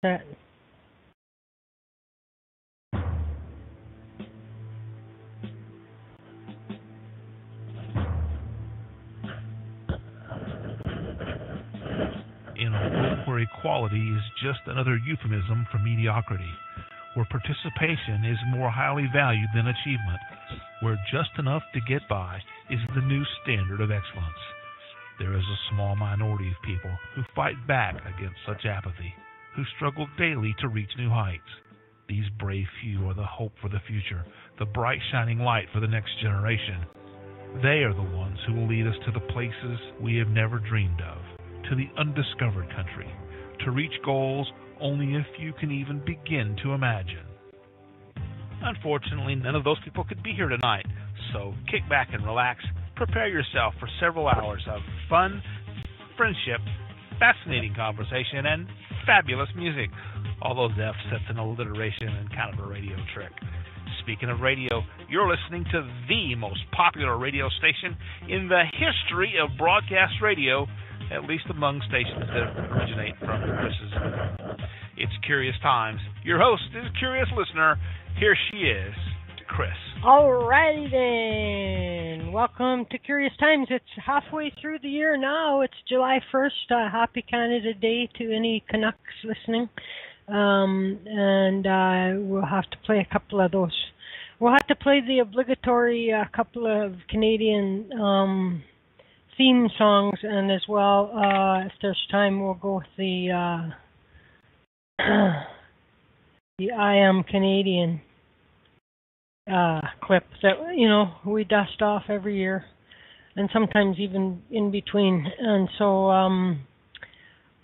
That. In a world where equality is just another euphemism for mediocrity, where participation is more highly valued than achievement, where just enough to get by is the new standard of excellence, there is a small minority of people who fight back against such apathy, who struggle daily to reach new heights. These brave few are the hope for the future, the bright shining light for the next generation. They are the ones who will lead us to the places we have never dreamed of, to the undiscovered country, to reach goals only a few can even begin to imagine. Unfortunately, none of those people could be here tonight, so kick back and relax. Prepare yourself for several hours of fun, friendship, fascinating conversation, and fabulous music. All those F's, that's an alliteration and kind of a radio trick. Speaking of radio, you're listening to the most popular radio station in the history of broadcast radio, at least among stations that originate from Chris's. It's Curious Times. Your host is Curious Listener. Here she is, Chris. Alrighty then. Welcome to Curious Times. It's halfway through the year now. It's July 1st. Happy Canada Day to any Canucks listening. We'll have to play a couple of those. We'll have to play the obligatory couple of Canadian theme songs, and as well, if there's time, we'll go with the I Am Canadian clip that we dust off every year, and sometimes even in between. And so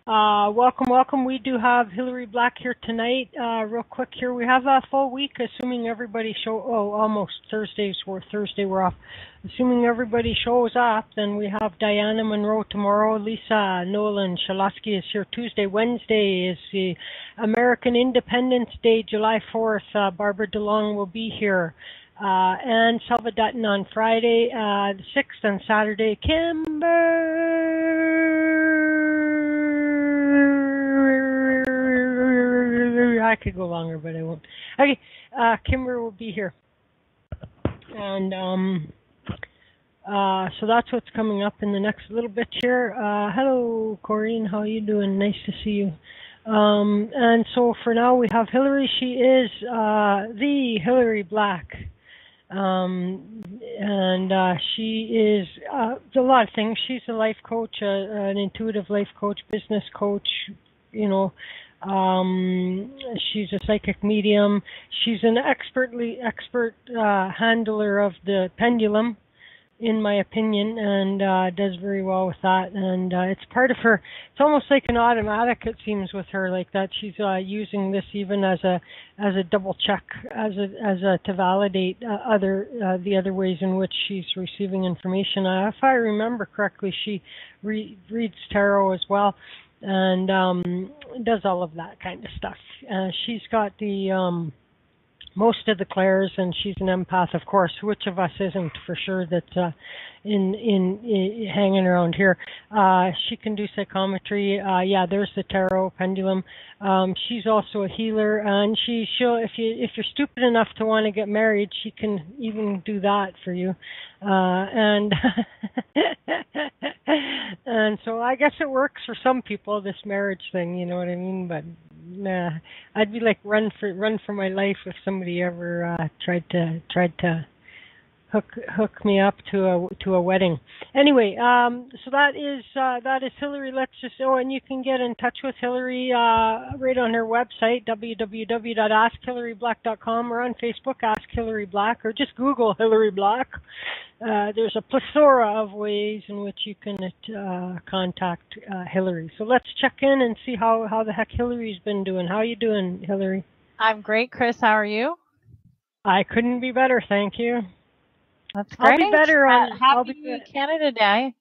welcome. We do have Hillary Black here tonight. Real quick here, we have a full week, assuming everybody almost Thursday we're off. Assuming everybody shows up, then we have Diana Monroe tomorrow, Lisa Nolan Shalasky is here Tuesday. Wednesday is the American Independence Day, July 4th. Barbara DeLong will be here. And Selva Dutton on Friday, the 6th, and Saturday, I could go longer, but I won't. Okay, Kimber will be here. And so that's what's coming up in the next little bit here. Hello, Corinne. How are you doing? Nice to see you. And so for now we have Hillary. She is the Hillary Black. She is a lot of things. She's a life coach, an intuitive life coach, business coach, she's a psychic medium. She's an expert handler of the pendulum, in my opinion, and does very well with that. And it's part of her. It's almost like an automatic, it seems, with her, like that. She's using this even as a double check, to validate the other ways in which she's receiving information. If I remember correctly, she reads tarot as well, and does all of that kind of stuff. She's got the most of the clairs, and she's an empath, of course. Which of us isn't, for sure, that's in hanging around here? She can do psychometry. There's the tarot pendulum. She's also a healer, and she'll if you're stupid enough to want to get married, she can even do that for you. And so I guess it works for some people, this marriage thing, you know what I mean? But nah, I'd be like run for my life if somebody ever tried to hook me up to a wedding. Anyway, so that is Hillary. And you can get in touch with Hillary right on her website, www.askhillaryblack.com, or on Facebook, Ask Hillary Black, or just Google Hillary Black. There's a plethora of ways in which you can contact Hillary. So let's check in and see how the heck Hillary's been doing. How you doing, Hillary? I'm great, Chris. How are you? I couldn't be better, thank you. That's great. I'll be better on Happy Canada Day.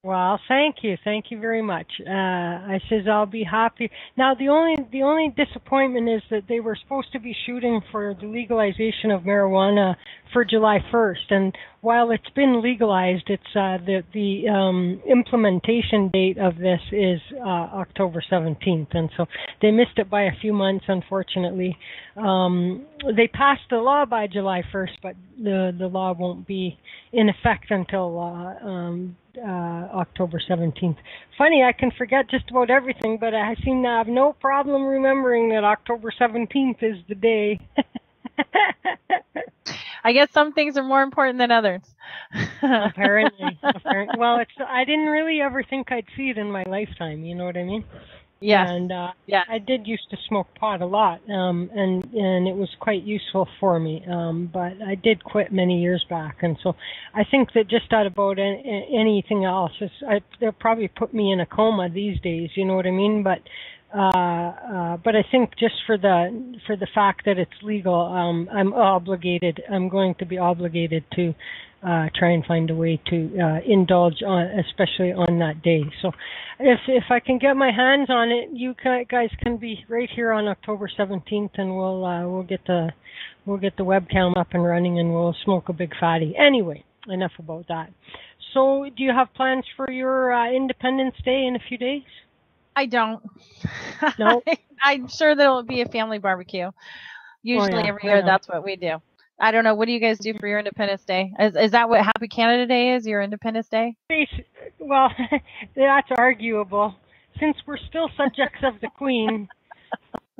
Well, thank you very much. I says I'll be happy. Now, the only disappointment is that they were supposed to be shooting for the legalization of marijuana for July 1st, and while it's been legalized, it's the implementation date of this is October 17th, and so they missed it by a few months, unfortunately. They passed the law by July 1st, but the law won't be in effect until October 17th. Funny, I can forget just about everything, but I seem to have no problem remembering that October 17th is the day. I guess some things are more important than others. Apparently. Well, I didn't really ever think I'd see it in my lifetime, you know what I mean? Yes. And I did used to smoke pot a lot, and it was quite useful for me. But I did quit many years back, and so I think that just out about anything else, they'll probably put me in a coma these days. You know what I mean? But I think just for the fact that it's legal, I'm obligated. I'm going to be obligated to try and find a way to indulge on, especially on that day. So, if I can get my hands on it, you guys can be right here on October 17th, and we'll get the webcam up and running, and we'll smoke a big fatty. Anyway, enough about that. So, do you have plans for your Independence Day in a few days? I don't. No. I'm sure there'll be a family barbecue. Usually every year, that's what we do. I don't know. What do you guys do for your Independence Day? Is that what Happy Canada Day is, your Independence Day? Well, that's arguable. Since we're still subjects of the Queen,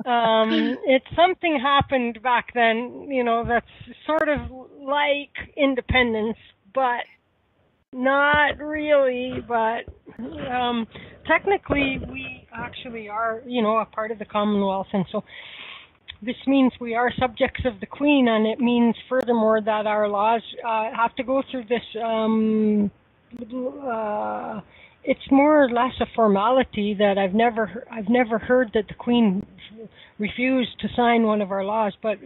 it's something happened back then, that's sort of like independence, but not really. But technically, we actually are, a part of the Commonwealth, and so this means we are subjects of the Queen, and it means furthermore that our laws have to go through this. It's more or less a formality that I've never heard that the Queen refused to sign one of our laws, but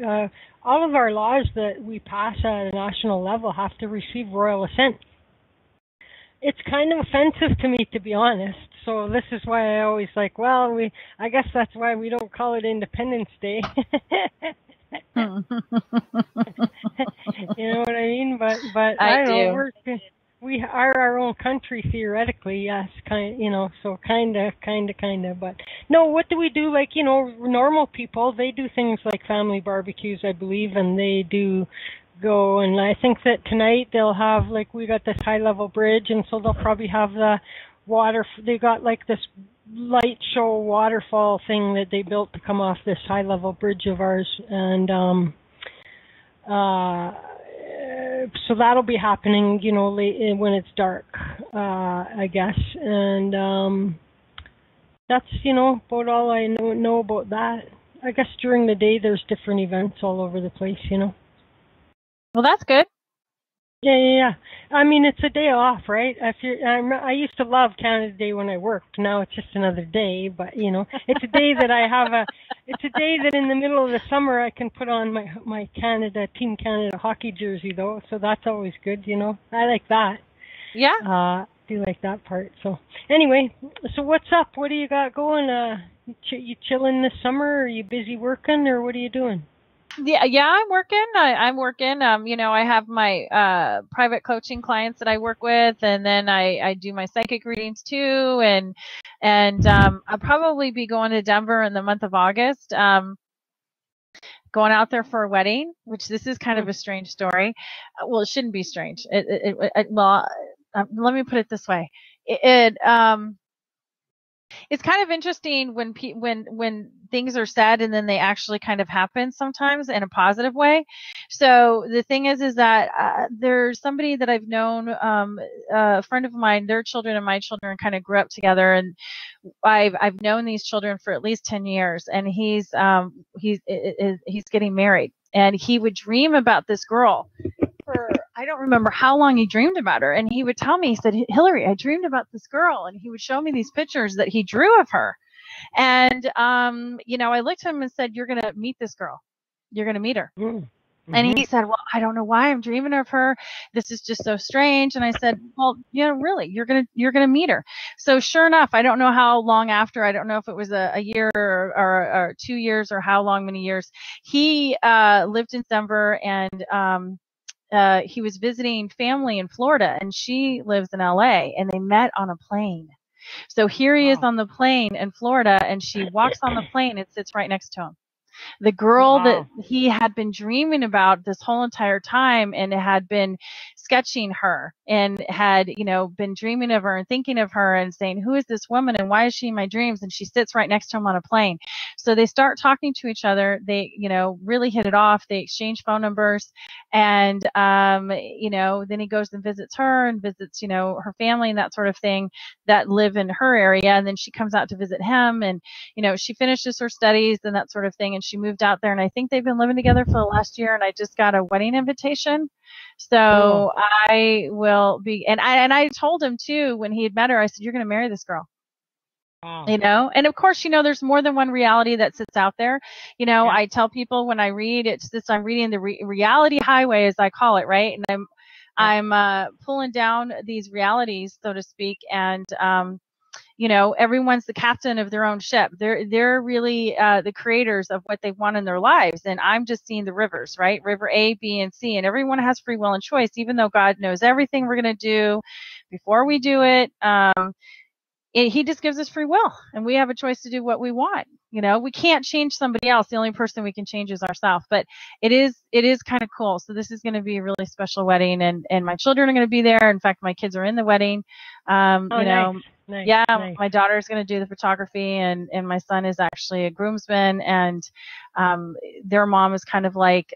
all of our laws that we pass at a national level have to receive royal assent. It's kind of offensive to me, to be honest. So this is why I always I guess that's why we don't call it Independence Day. You know what I mean? But I don't know. We are our own country theoretically, yes, so kind of. But no, what do we do? Normal people, they do things like family barbecues, I believe, and they do go, and I think that tonight they'll have, we got this high level bridge, and so they'll probably have the water. They got this light show waterfall thing that they built to come off this high level bridge of ours, and so that'll be happening, late when it's dark, I guess, and that's about all I know about that. I guess during the day there's different events all over the place, Well, that's good. Yeah. I mean, it's a day off, right? I used to love Canada Day when I worked. Now it's just another day, but it's a day that it's a day that in the middle of the summer I can put on my Team Canada hockey jersey, though. So that's always good, I like that. Yeah. I do like that part. So anyway, so what's up? What do you got going? You chilling this summer? Are you busy working, or what are you doing? Yeah, I'm working. I'm working. I have my private coaching clients that I work with, and then I do my psychic readings too. And I'll probably be going to Denver in the month of August. Going out there for a wedding, which this is kind of a strange story. Well, it shouldn't be strange. Well, let me put it this way. It's kind of interesting when things are said and then they actually kind of happen sometimes in a positive way. So the thing is that there's somebody that I've known, a friend of mine, their children and my children kind of grew up together, and I've known these children for at least 10 years, and he's getting married, and he would dream about this girl. I don't remember how long he dreamed about her, and he would tell me, he said, Hillary, I dreamed about this girl, and he would show me these pictures that he drew of her. And I looked at him and said, you're going to meet this girl. You're going to meet her. And Mhm. he said, well, I don't know why I'm dreaming of her. This is just so strange. And I said, well, yeah, really, you're going to meet her. So sure enough, I don't know how long after, I don't know if it was a year or 2 years or how long, many years. He lived in Denver, and he was visiting family in Florida, and she lives in LA, and they met on a plane. So here he is Wow. on the plane in Florida, and she walks on the plane and sits right next to him. The girl that Wow. he had been dreaming about this whole entire time, and had been sketching her, and had, been dreaming of her and thinking of her and saying, who is this woman and why is she in my dreams? And she sits right next to him on a plane. So they start talking to each other. They, really hit it off. They exchange phone numbers, and, then he goes and visits her and visits, her family and that sort of thing that live in her area. And then she comes out to visit him, and, she finishes her studies and that sort of thing. And she moved out there, and I think they've been living together for the last year, and I just got a wedding invitation. Cool. So I will be, and I told him too, when he had met her, I said, you're going to marry this girl. Wow. And of course, there's more than one reality that sits out there. Yeah. I tell people when I read, it's this, I'm reading the reality highway, as I call it, right? And I'm pulling down these realities, so to speak, and everyone's the captain of their own ship. They're really the creators of what they want in their lives. And I'm just seeing the rivers, right? River A, B, and C. And everyone has free will and choice, even though God knows everything we're going to do before we do it. He just gives us free will, and we have a choice to do what we want. We can't change somebody else. The only person we can change is ourselves. But it is kind of cool. So this is going to be a really special wedding, and my children are going to be there. In fact, my kids are in the wedding. Nice. Yeah, Nice. my daughter's going to do the photography, and my son is actually a groomsman, and their mom is kind of like,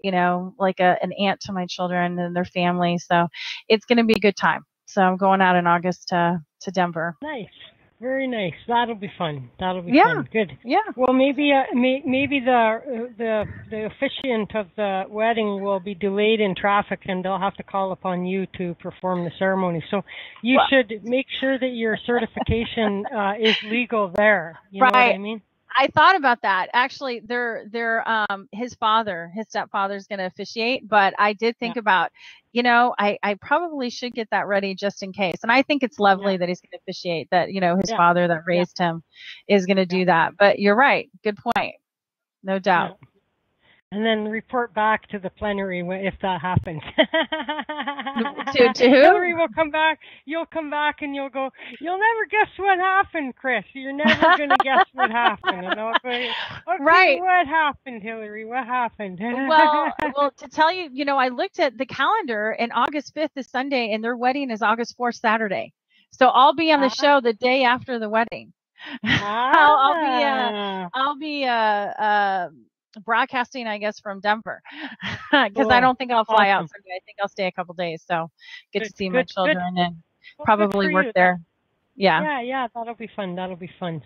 like an aunt to my children and their family. So it's going to be a good time. So I'm going out in August to Denver. Nice. Very nice. That'll be fun. That'll be Yeah. fun. Good. Yeah. Well, maybe the officiant of the wedding will be delayed in traffic, and they'll have to call upon you to perform the ceremony. So you should make sure that your certification is legal there. You know what I mean? I thought about that. Actually, his stepfather is going to officiate, but I did think about, I probably should get that ready just in case. And I think it's lovely that he's going to officiate, that, his father that raised him is going to do that. But you're right. Good point. No doubt. Yeah. And then report back to the plenary if that happens. To who? Hillary will come back. You'll come back and you'll go, you'll never guess what happened, Chris. You're never going to guess what happened. And I'll go, okay, right. What happened, Hillary? What happened? Well, to tell you, I looked at the calendar, and August 5th is Sunday, and their wedding is August 4th, Saturday. So I'll be on the show the day after the wedding. I'll be broadcasting, I guess, from Denver, because I don't think I'll fly out Sunday. I think I'll stay a couple days, so get to see my children and probably work there. Yeah, that'll be fun.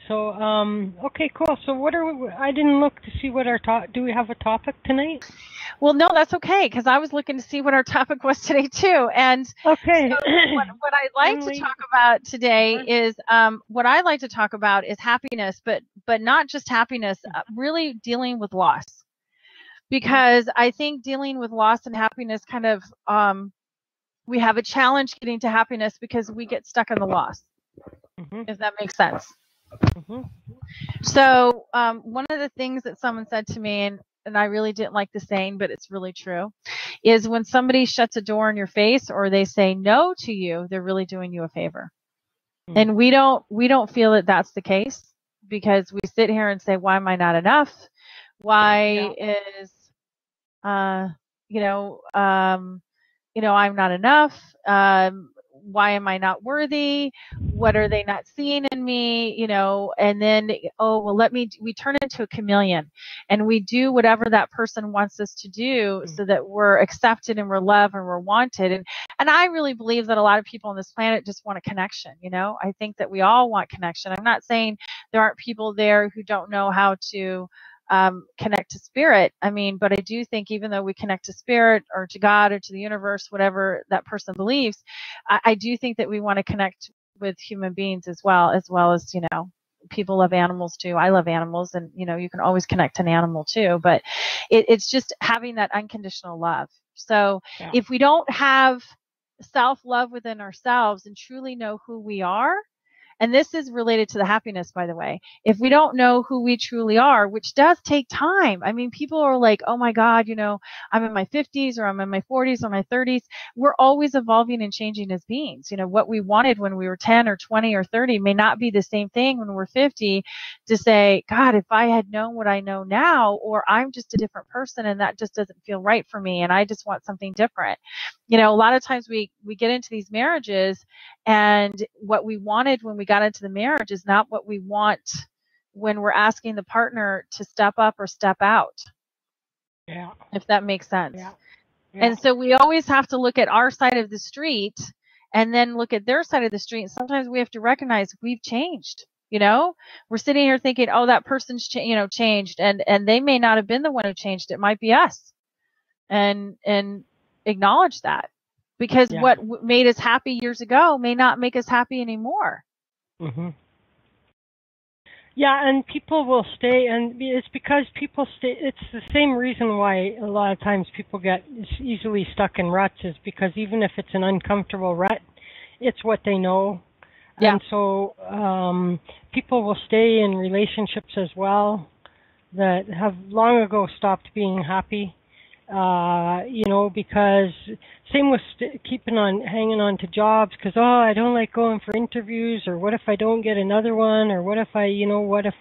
So, okay, cool. So I didn't look to see what our do we have a topic tonight? Well, no, that's okay, because I was looking to see what our topic was today too. And okay. So what I'd like to talk about today is, what I like to talk about is happiness, but not just happiness, really dealing with loss. Because I think dealing with loss and happiness kind of, we have a challenge getting to happiness because we get stuck in the loss. If that makes sense. So one of the things that someone said to me, and I really didn't like the saying, but it's really true, is when somebody shuts a door in your face or they say no to you, they're really doing you a favor. And we don't feel that that's the case, because we sit here and say, why am I not enough? Why is, I'm not enough. Why am I not worthy? What are they not seeing in me? And then, we turn into a chameleon, and we do whatever that person wants us to do so that we're accepted and we're loved and we're wanted. And I really believe that a lot of people on this planet just want a connection. I think that we all want connection. I'm not saying there aren't people there who don't know how to connect to spirit. But I do think even though we connect to spirit or to God or to the universe, whatever that person believes, I do think that we want to connect with human beings as well as, people love animals too. I love animals, and you can always connect to an animal too. But it's just having that unconditional love. So Yeah. if we don't have self-love within ourselves and truly know who we are, and this is related to the happiness, by the way. If we don't know who we truly are, which does take time. I mean, people are like, oh my God, I'm in my 50s or I'm in my 40s or my 30s. We're always evolving and changing as beings. What we wanted when we were 10 or 20 or 30 may not be the same thing when we're 50 to say, God, if I had known what I know now, or I'm just a different person and that just doesn't feel right for me and I just want something different. A lot of times we get into these marriages, and what we wanted when we got into the marriage is not what we want when we're asking the partner to step up or step out. Yeah. If that makes sense. Yeah. Yeah. And so we always have to look at our side of the street and then look at their side of the street. And sometimes we have to recognize we've changed. We're sitting here thinking, oh, that person's changed, and they may not have been the one who changed. It might be us, and acknowledge that, because what made us happy years ago may not make us happy anymore. Mm-hmm. Yeah, and people will stay, and it's because people stay. It's the same reason why a lot of times people get easily stuck in ruts, is because even if it's an uncomfortable rut, it's what they know. Yeah. And so people will stay in relationships as well that have long ago stopped being happy. Because same with hanging on to jobs, because, I don't like going for interviews, or what if I don't get another one, or what if I, what if,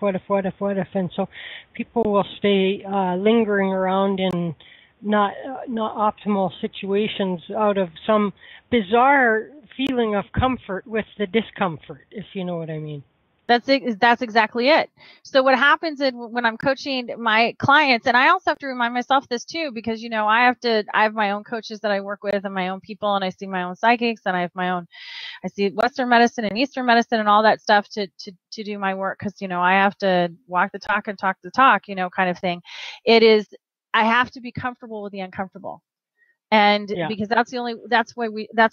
and so people will stay lingering around in not optimal situations out of some bizarre feeling of comfort with the discomfort, if you know what I mean. That's it. That's exactly it. So what happens is when I'm coaching my clients, and I also have to remind myself this too, because, I have my own coaches that I work with and my own people, and I see my own psychics, and I see Western medicine and Eastern medicine and all that stuff to do my work. Cause, I have to walk the talk and talk the talk, kind of thing. I have to be comfortable with the uncomfortable. And because that's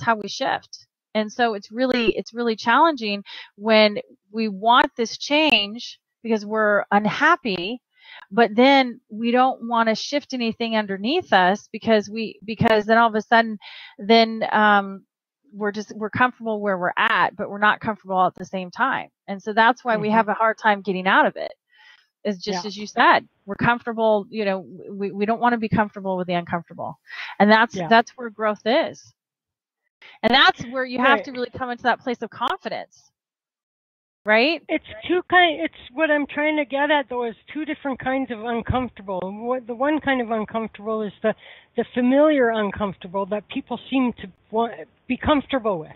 how we shift. And so it's really challenging when we want this change because we're unhappy, but then we don't want to shift anything underneath us because then all of a sudden we're comfortable where we're at, but we're not comfortable all at the same time. And so that's why we have a hard time getting out of it. Is just as you said, we're comfortable, we don't want to be comfortable with the uncomfortable. And that's where growth is. And that's where you have to really come into that place of confidence. Right? It's what I'm trying to get at, though, is two different kinds of uncomfortable. The one kind of uncomfortable is the familiar uncomfortable that people seem to be comfortable with.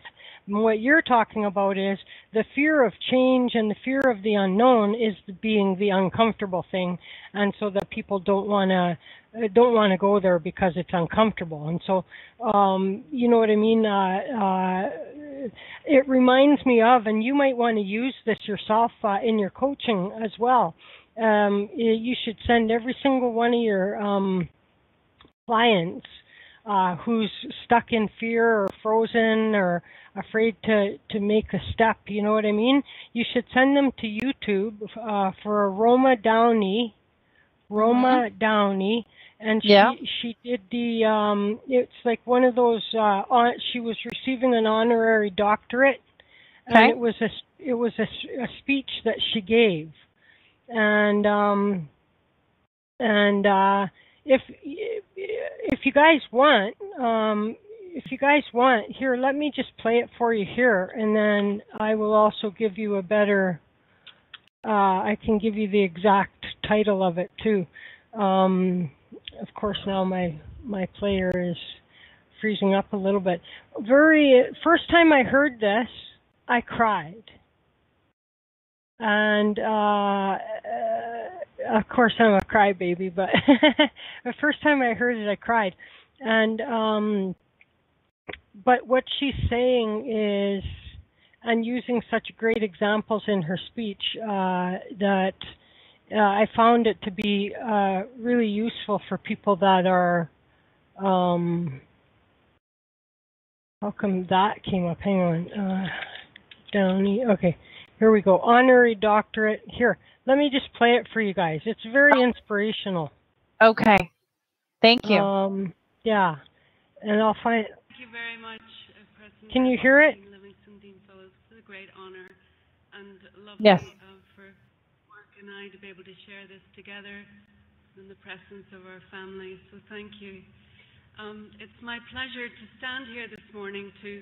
And what you're talking about is the fear of change, and the fear of the unknown is being the uncomfortable thing, and so that people don't want to go there because it's uncomfortable. And so, you know what I mean? It reminds me of, and you might want to use this yourself in your coaching as well. You should send every single one of your clients who's stuck in fear or frozen or afraid to make a step, you know what I mean? You should send them to YouTube for Roma Downey. Roma Downey. And she did it's like one of those, she was receiving an honorary doctorate. Okay. And it was a speech that she gave. And if you guys want, here, let me just play it for you here, and then I will also give you a better, I can give you the exact title of it too. Of course, now my player is freezing up a little bit. First time I heard this, I cried. And of course, I'm a crybaby, but the first time I heard it, I cried. And but what she's saying is, and using such great examples in her speech, that I found it to be really useful for people that are. How come that came up? Hang on, Downey. Okay. Here we go. Honorary doctorate. Here, let me just play it for you guys. It's very inspirational. Okay. Thank you. Yeah. And I'll find. Thank you very much, President. Can you hear it? Livingston Dean Fellows. It's a great honor and lovely Yes. For Mark and I to be able to share this together in the presence of our families. So thank you. It's my pleasure to stand here this morning to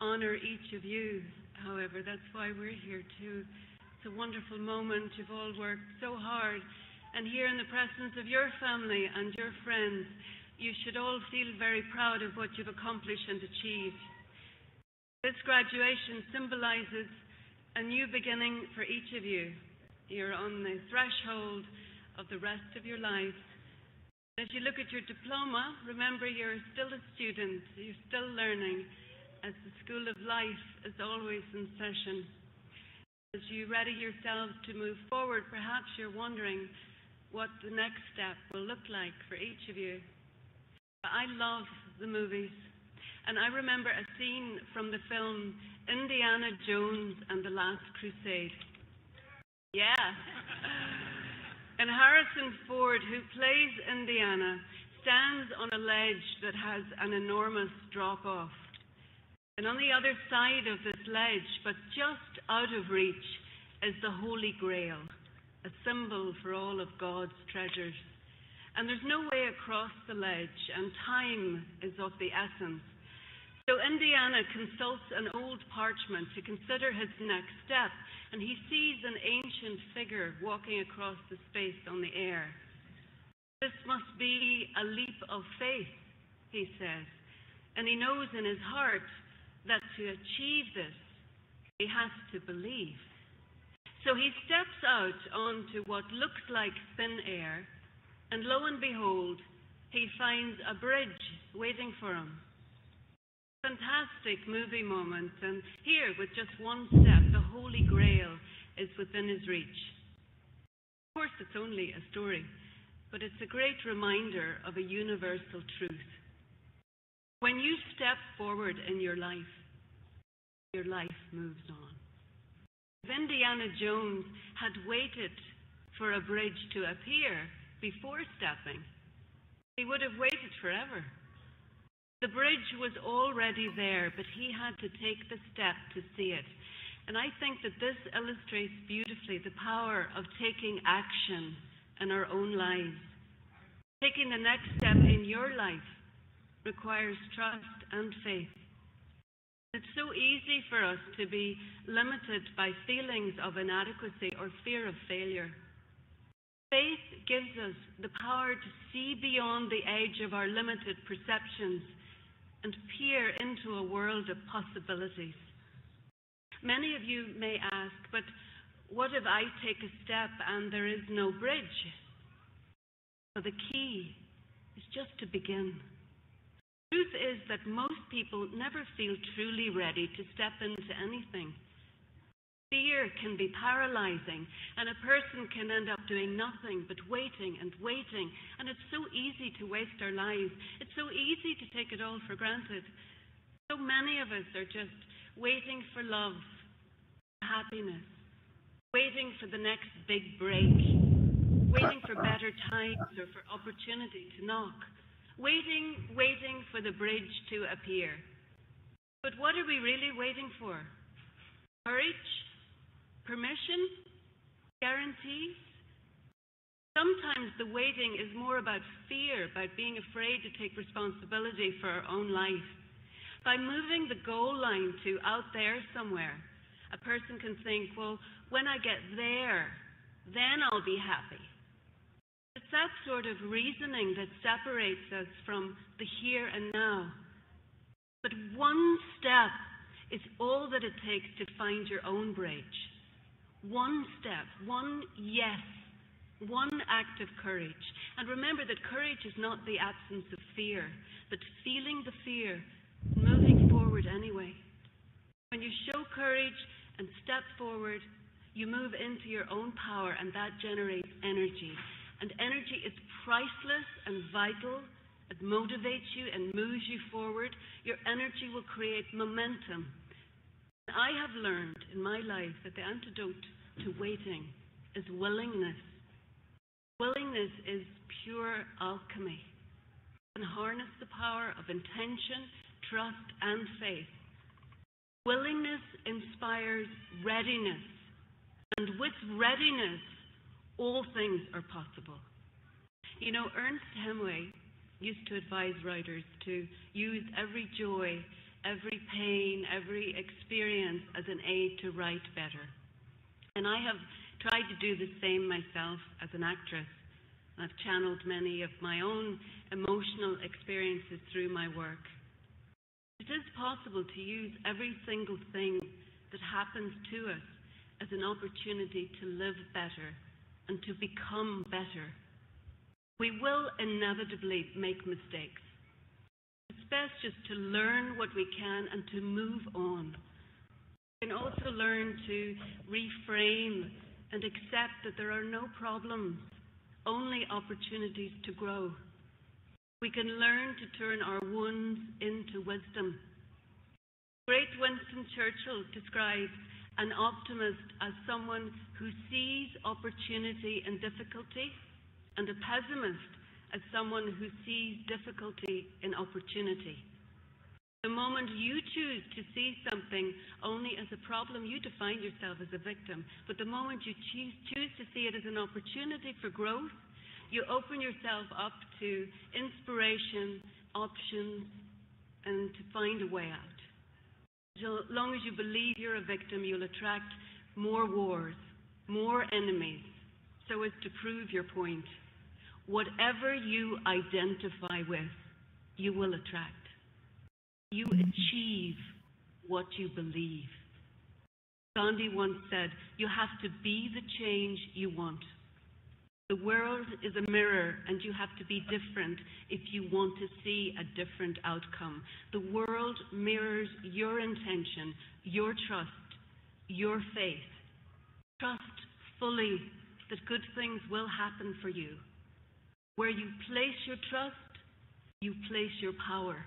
honor each of you. However, that's why we're here too. It's a wonderful moment. You've all worked so hard. And here in the presence of your family and your friends, you should all feel very proud of what you've accomplished and achieved. This graduation symbolizes a new beginning for each of you. You're on the threshold of the rest of your life. As you look at your diploma, remember you're still a student, you're still learning, as the School of Life is always in session. As you ready yourselves to move forward, perhaps you're wondering what the next step will look like for each of you. I love the movies, and I remember a scene from the film Indiana Jones and the Last Crusade. Yeah. And Harrison Ford, who plays Indiana, stands on a ledge that has an enormous drop-off. And on the other side of this ledge, but just out of reach, is the Holy Grail, a symbol for all of God's treasures. And there's no way across the ledge, and time is of the essence. So Indiana consults an old parchment to consider his next step, and he sees an ancient figure walking across the space on the air. This must be a leap of faith, he says, and he knows in his heart that to achieve this, he has to believe. So he steps out onto what looks like thin air, and lo and behold, he finds a bridge waiting for him. Fantastic movie moment, and here, with just one step, the Holy Grail is within his reach. Of course, it's only a story, but it's a great reminder of a universal truth. When you step forward in your life moves on. If Indiana Jones had waited for a bridge to appear before stepping, he would have waited forever. The bridge was already there, but he had to take the step to see it. And I think that this illustrates beautifully the power of taking action in our own lives. Taking the next step in your life requires trust and faith. It's so easy for us to be limited by feelings of inadequacy or fear of failure. Faith gives us the power to see beyond the edge of our limited perceptions and peer into a world of possibilities. Many of you may ask, but what if I take a step and there is no bridge? Well, the key is just to begin. The truth is that most people never feel truly ready to step into anything. Fear can be paralyzing, and a person can end up doing nothing but waiting and waiting, and it's so easy to waste our lives. It's so easy to take it all for granted. So many of us are just waiting for love, happiness, waiting for the next big break, waiting for better times or for opportunity to knock, waiting for the bridge to appear. But what are we really waiting for? Courage? Permission? Guarantees? Sometimes the waiting is more about fear, about being afraid to take responsibility for our own life. By moving the goal line to out there somewhere, a person can think, well, when I get there, then I'll be happy. It's that sort of reasoning that separates us from the here and now. But one step is all that it takes to find your own bridge. One step, one yes, one act of courage. And remember that courage is not the absence of fear, but feeling the fear, moving forward anyway. When you show courage and step forward, you move into your own power, and that generates energy. And energy is priceless and vital. It motivates you and moves you forward. Your energy will create momentum. I have learned in my life that the antidote to waiting is willingness. Willingness is pure alchemy. And harness the power of intention, trust, and faith. Willingness inspires readiness. And with readiness, all things are possible. You know, Ernest Hemingway used to advise writers to use every joy, every pain, every experience as an aid to write better. And I have tried to do the same myself as an actress. I've channeled many of my own emotional experiences through my work. It is possible to use every single thing that happens to us as an opportunity to live better and to become better. We will inevitably make mistakes. It's best just to learn what we can and to move on. We can also learn to reframe and accept that there are no problems, only opportunities to grow. We can learn to turn our wounds into wisdom. Great Winston Churchill describes an optimist as someone who sees opportunity in difficulty, and a pessimist as someone who sees difficulty in opportunity. The moment you choose to see something only as a problem, you define yourself as a victim. But the moment you choose to see it as an opportunity for growth, you open yourself up to inspiration, options, and to find a way out. As long as you believe you're a victim, you'll attract more wars, more enemies, so as to prove your point. Whatever you identify with, you will attract. You achieve what you believe. Gandhi once said, you have to be the change you want. The world is a mirror, and you have to be different if you want to see a different outcome. The world mirrors your intention, your trust, your faith. Trust fully that good things will happen for you. Where you place your trust, you place your power.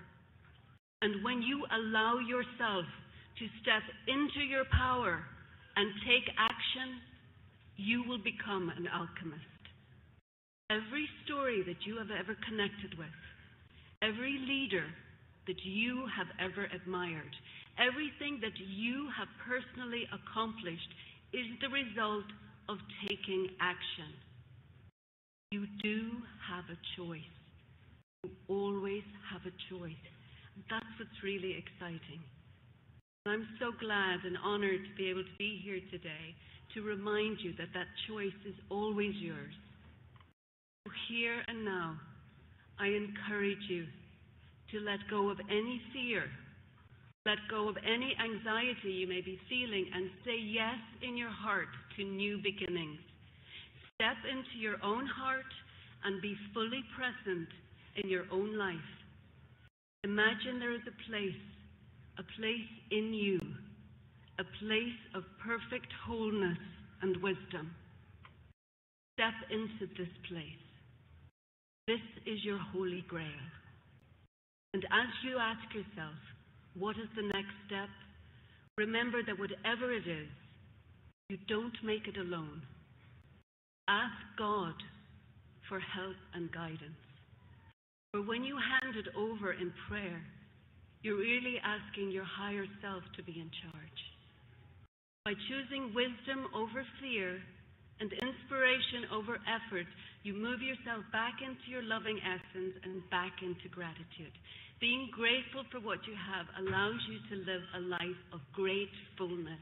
And when you allow yourself to step into your power and take action, you will become an alchemist. Every story that you have ever connected with, every leader that you have ever admired, everything that you have personally accomplished is the result of taking action. You do have a choice. You always have a choice. That's what's really exciting. I'm so glad and honored to be able to be here today to remind you that that choice is always yours. Here and now, I encourage you to let go of any fear, let go of any anxiety you may be feeling, and say yes in your heart to new beginnings. Step into your own heart and be fully present in your own life. Imagine there is a place in you, a place of perfect wholeness and wisdom. Step into this place. This is your holy grail. And as you ask yourself, what is the next step? Remember that whatever it is, you don't make it alone. Ask God for help and guidance. For when you hand it over in prayer, you're really asking your higher self to be in charge. By choosing wisdom over fear and inspiration over effort, you move yourself back into your loving essence and back into gratitude. Being grateful for what you have allows you to live a life of great fullness.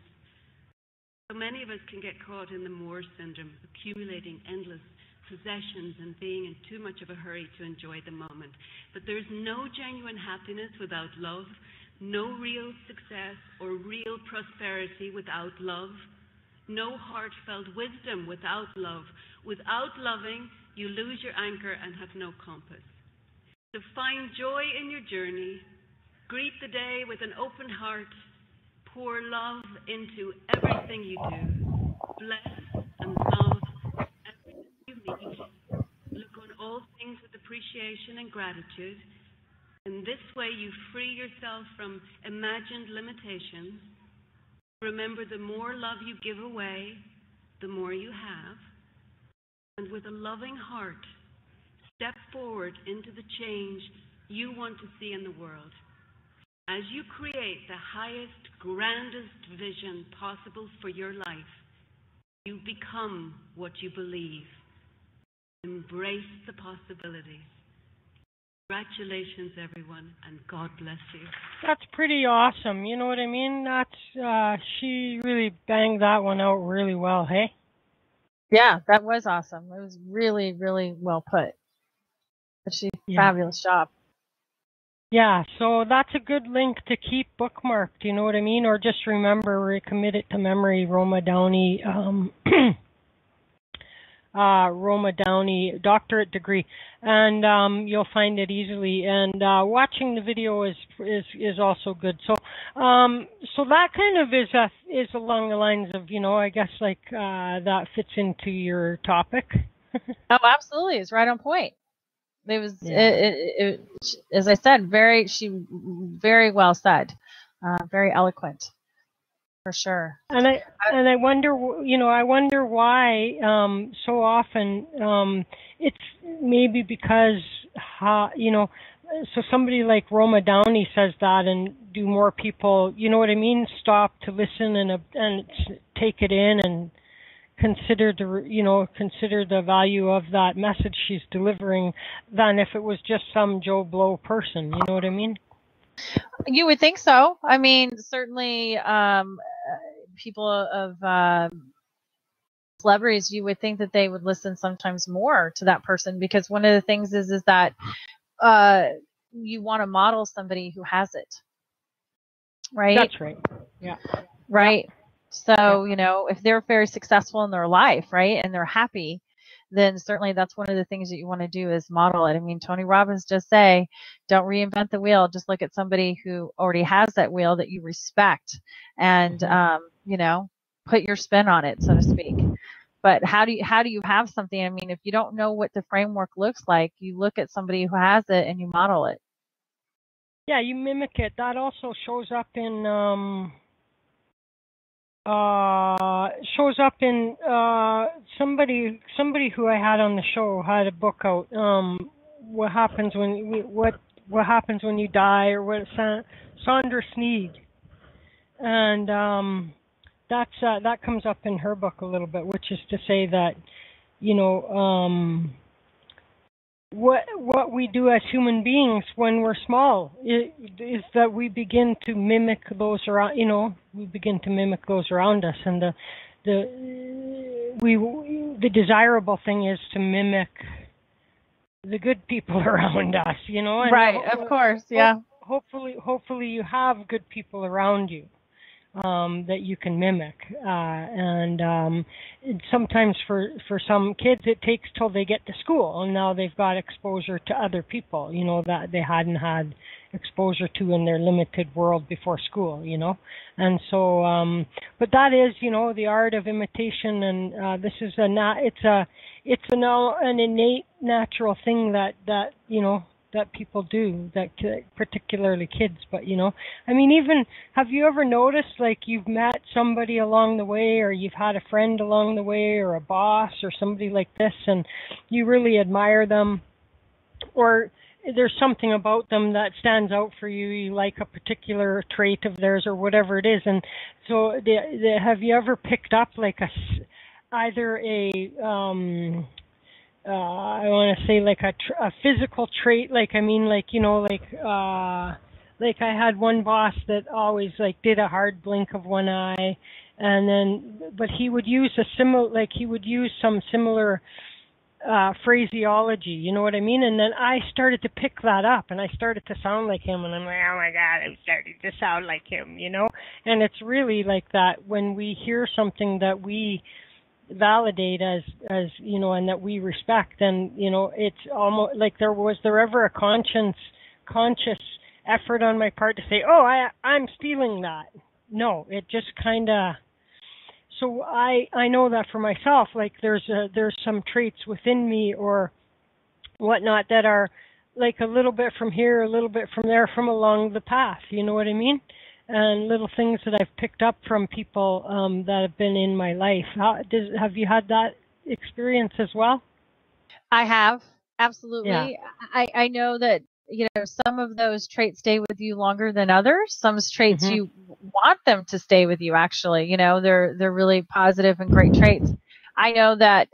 So many of us can get caught in the Moore syndrome, accumulating endless possessions and being in too much of a hurry to enjoy the moment. But there's no genuine happiness without love, no real success or real prosperity without love, no heartfelt wisdom without love. Without loving, you lose your anchor and have no compass. So find joy in your journey, greet the day with an open heart, pour love into everything you do, bless and love everything you meet, look on all things with appreciation and gratitude. In this way, you free yourself from imagined limitations, Remember, the more love you give away, the more you have. And with a loving heart, step forward into the change you want to see in the world. As you create the highest, grandest vision possible for your life, you become what you believe. Embrace the possibilities. Congratulations, everyone, and God bless you. That's pretty awesome. You know what I mean? That's she really banged that one out really well, hey? Yeah, that was awesome. It was really, really well put. Fabulous job. Yeah, so that's a good link to keep bookmarked, you know what I mean? Or just remember, commit it to memory, Roma Downey, Roma Downey doctorate degree, and you'll find it easily. And watching the video is also good. So so that kind of is along the lines of, you know, I guess like that fits into your topic. Oh, absolutely, it's right on point. It was, as I said, very well said, very eloquent, for sure. And I wonder, you know, why so often it's maybe because you know, so somebody like Roma Downey says that, and do more people, you know what I mean, stop to listen and take it in and consider the value of that message she's delivering than if it was just some Joe Blow person, you know what I mean? You would think so. I mean, certainly people of celebrities, you would think that they would listen sometimes more to that person, because one of the things is that you want to model somebody who has it, right? That's right. Yeah. Right. So, you know, if they're very successful in their life, right, and they're happy, then certainly that's one of the things that you want to do is model it. I mean, Tony Robbins just say, don't reinvent the wheel. Just look at somebody who already has that wheel that you respect, and you know, put your spin on it, so to speak. But how do you have something? I mean, if you don't know what the framework looks like, you look at somebody who has it and you model it. Yeah, you mimic it. That also shows up in somebody who I had on the show had a book out. What happens when you die, or what? Sandra Sneed, and that comes up in her book a little bit, which is to say that, you know, what we do as human beings when we're small is that we begin to mimic those around. You know, we begin to mimic those around us, and the desirable thing is to mimic the good people around us. You know, and right? Of course, yeah. Hopefully, you have good people around you that you can mimic, and sometimes for some kids it takes till they get to school, and now they've got exposure to other people, you know, that they hadn't had exposure to in their limited world before school, you know. And so but that is, you know, the art of imitation, and this is it's an innate natural thing that you know, that people do, that particularly kids. But, you know, I mean, even, have you ever noticed, like, you've met somebody along the way, or you've had a friend along the way, or a boss or somebody like this, and you really admire them, or there's something about them that stands out for you, you like a particular trait of theirs or whatever it is, and so have you ever picked up like either a I want to say like a physical trait, like, I mean, like, you know, like I had one boss that always like did a hard blink of one eye, and then, but he would use some similar phraseology, you know what I mean? And then I started to pick that up, and I started to sound like him, and I'm like, oh my God, I'm starting to sound like him, you know? And it's really like that when we hear something that we validate as you know, and that we respect, then, you know, it's almost like was there ever a conscious effort on my part to say, oh, I'm stealing that? No, it just kind of, so I know that for myself, like there's some traits within me or whatnot that are like a little bit from here, a little bit from there, from along the path, you know what I mean? and little things that I've picked up from people that have been in my life. Have you had that experience as well? I have, Yeah. absolutely. I know that, some of those traits stay with you longer than others. Some traits Mhm. you want them to stay with you, actually. They're really positive and great traits. I know that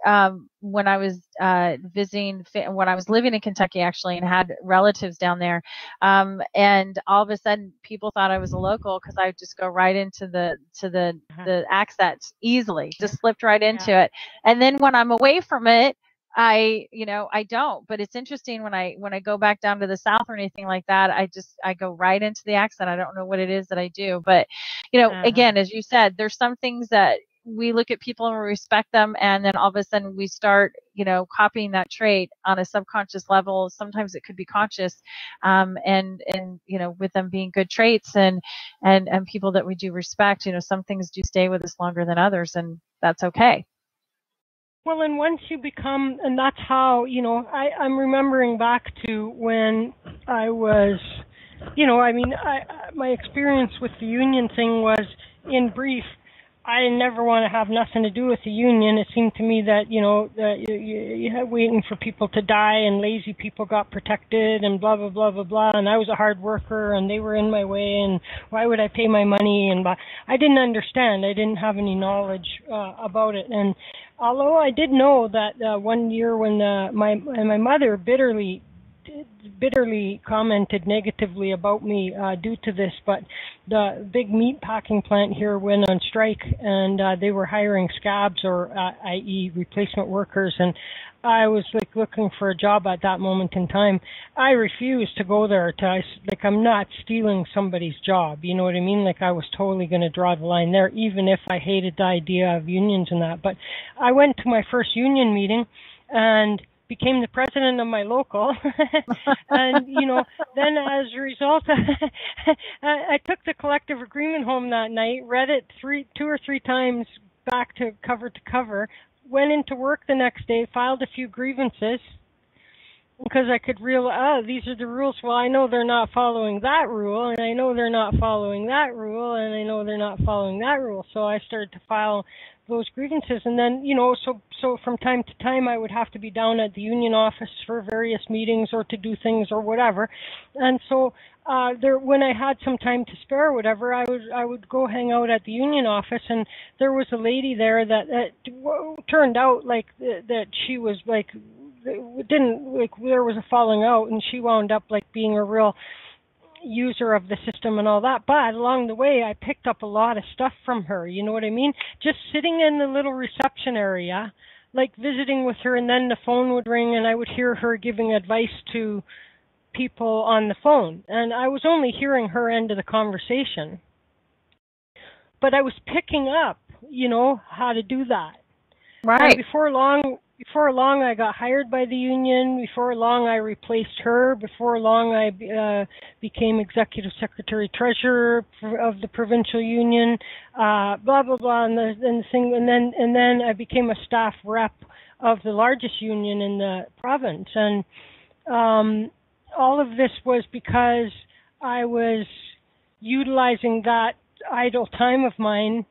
when I was when I was living in Kentucky, actually, and had relatives down there, and all of a sudden people thought I was a local because I would just go right into Uh-huh. the accent easily, Yeah. just slipped right Yeah. into it. And then when I'm away from it, I don't, but it's interesting when I go back down to the South or anything like that, I go right into the accent. I don't know what it is that I do, but Uh-huh. again, as you said, there's some things that we look at people and we respect them, and then all of a sudden we start, copying that trait on a subconscious level. Sometimes it could be conscious, and with them being good traits and people that we do respect, some things do stay with us longer than others, and that's okay. Well, and once you become, and that's how, I'm remembering back to when I was, my experience with the union thing was, in brief, I never want to have nothing to do with the union. It seemed to me that, that you had waiting for people to die and lazy people got protected and blah, blah, blah, blah, blah. And I was a hard worker and they were in my way and why would I pay my money? And blah. I didn't understand. I didn't have any knowledge about it. And although I did know that one year when my mother bitterly commented negatively about me due to this, but the big meat packing plant here went on strike and they were hiring scabs, or i.e. replacement workers, and I was looking for a job at that moment in time. I refused to go there I'm not stealing somebody's job, you know what I mean? I was totally going to draw the line there, even if I hated the idea of unions and that. But I went to my first union meeting and became the president of my local. And, then as a result, I took the collective agreement home that night, read it two or three times back to cover, went into work the next day, filed a few grievances, because I could realize, these are the rules. Well, I know they're not following that rule, and I know they're not following that rule, and I know they're not following that rule. So I started to file those grievances, and then, so from time to time I would have to be down at the union office for various meetings or to do things or whatever. And so when I had some time to spare or whatever, I would go hang out at the union office, and there was a lady there that turned out that she was there was a falling out, and she wound up being a real user of the system and all that. But along the way, I picked up a lot of stuff from her. You know what I mean? Just sitting in the little reception area, visiting with her, and then the phone would ring, and I would hear her giving advice to people on the phone. And I was only hearing her end of the conversation, but I was picking up, how to do that. Right. And before long, I got hired by the union. Before long, I replaced her. Before long, I became executive secretary treasurer of the provincial union. Blah blah blah, and then I became a staff rep of the largest union in the province. And all of this was because I was utilizing that idle time of mine.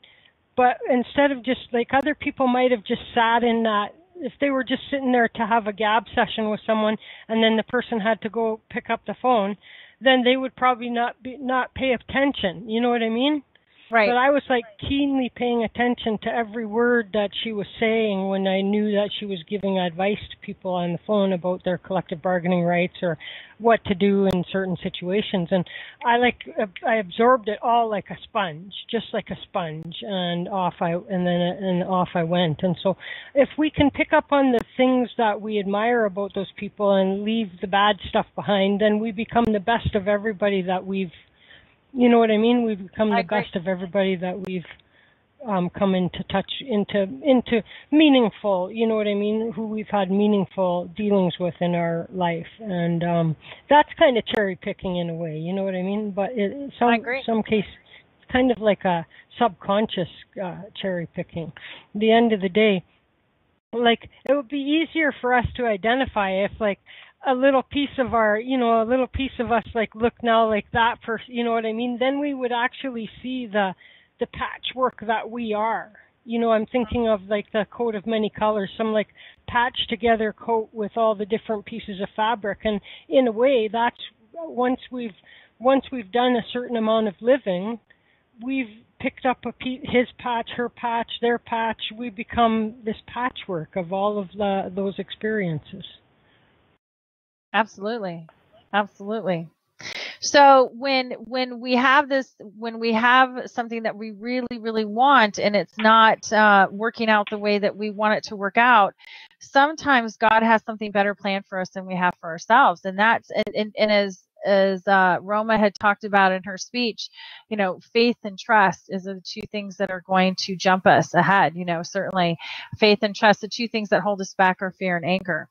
But instead of just other people might have just sat in that, if they were just sitting there to have a gab session with someone and then the person had to go pick up the phone, then they would probably not pay attention. You know what I mean? Right. But I was keenly paying attention to every word that she was saying when I knew that she was giving advice to people on the phone about their collective bargaining rights or what to do in certain situations. And I absorbed it all like a sponge, just like a sponge, and off I went. And so if we can pick up on the things that we admire about those people and leave the bad stuff behind, then we become the best of everybody that we've, you know what I mean? We've become the best of everybody that we've come into meaningful, you know what I mean, who we've had meaningful dealings with in our life. And that's kind of cherry picking in a way, you know what I mean? But in some case, it's kind of like a subconscious cherry picking. At the end of the day, it would be easier for us to identify if a little piece of our, a little piece of us, like, look now like that for, you know what I mean? Then we would actually see the patchwork that we are. I'm thinking of like the coat of many colors, some like patched together coat with all the different pieces of fabric. And in a way, that's once we've done a certain amount of living, we've picked up his patch, her patch, their patch. We become this patchwork of all of those experiences. Absolutely. Absolutely. So when we have something that we really, really want and it's not working out the way that we want it to work out, sometimes God has something better planned for us than we have for ourselves. And that's, and as Roma had talked about in her speech, faith and trust is the two things that are going to jump us ahead. Certainly faith and trust, the two things that hold us back are fear and anger.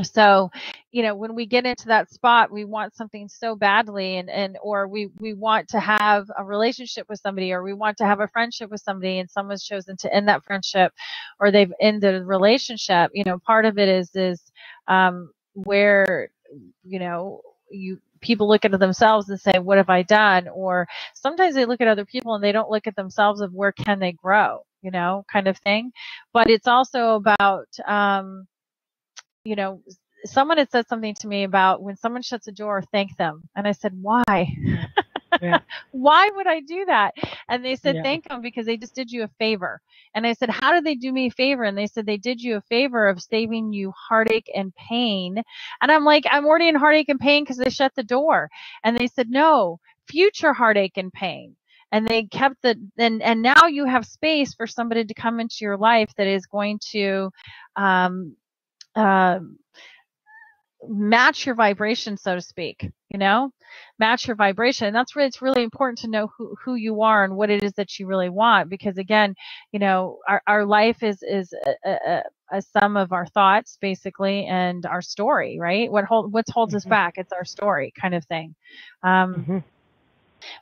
So, when we get into that spot, we want something so badly or we want to have a relationship with somebody, or we want to have a friendship with somebody, and someone's chosen to end that friendship, or they've ended a relationship. Part of it is where, people look at themselves and say, what have I done? Or sometimes they look at other people and they don't look at themselves of where can they grow, kind of thing. But it's also about, someone had said something to me about when someone shuts a door, thank them. And I said, why? Yeah. Why would I do that? And they said, thank them because they just did you a favor. And I said, how did they do me a favor? And they said, they did you a favor of saving you heartache and pain. And I'm like, I'm already in heartache and pain because they shut the door. And they said, no, future heartache and pain. And they kept and now you have space for somebody to come into your life that is going to, match your vibration, so to speak, match your vibration. And that's where it's really important to know who you are and what it is that you really want. Because again, our life is a sum of our thoughts, basically, and our story, right? What holds us back? It's our story, kind of thing.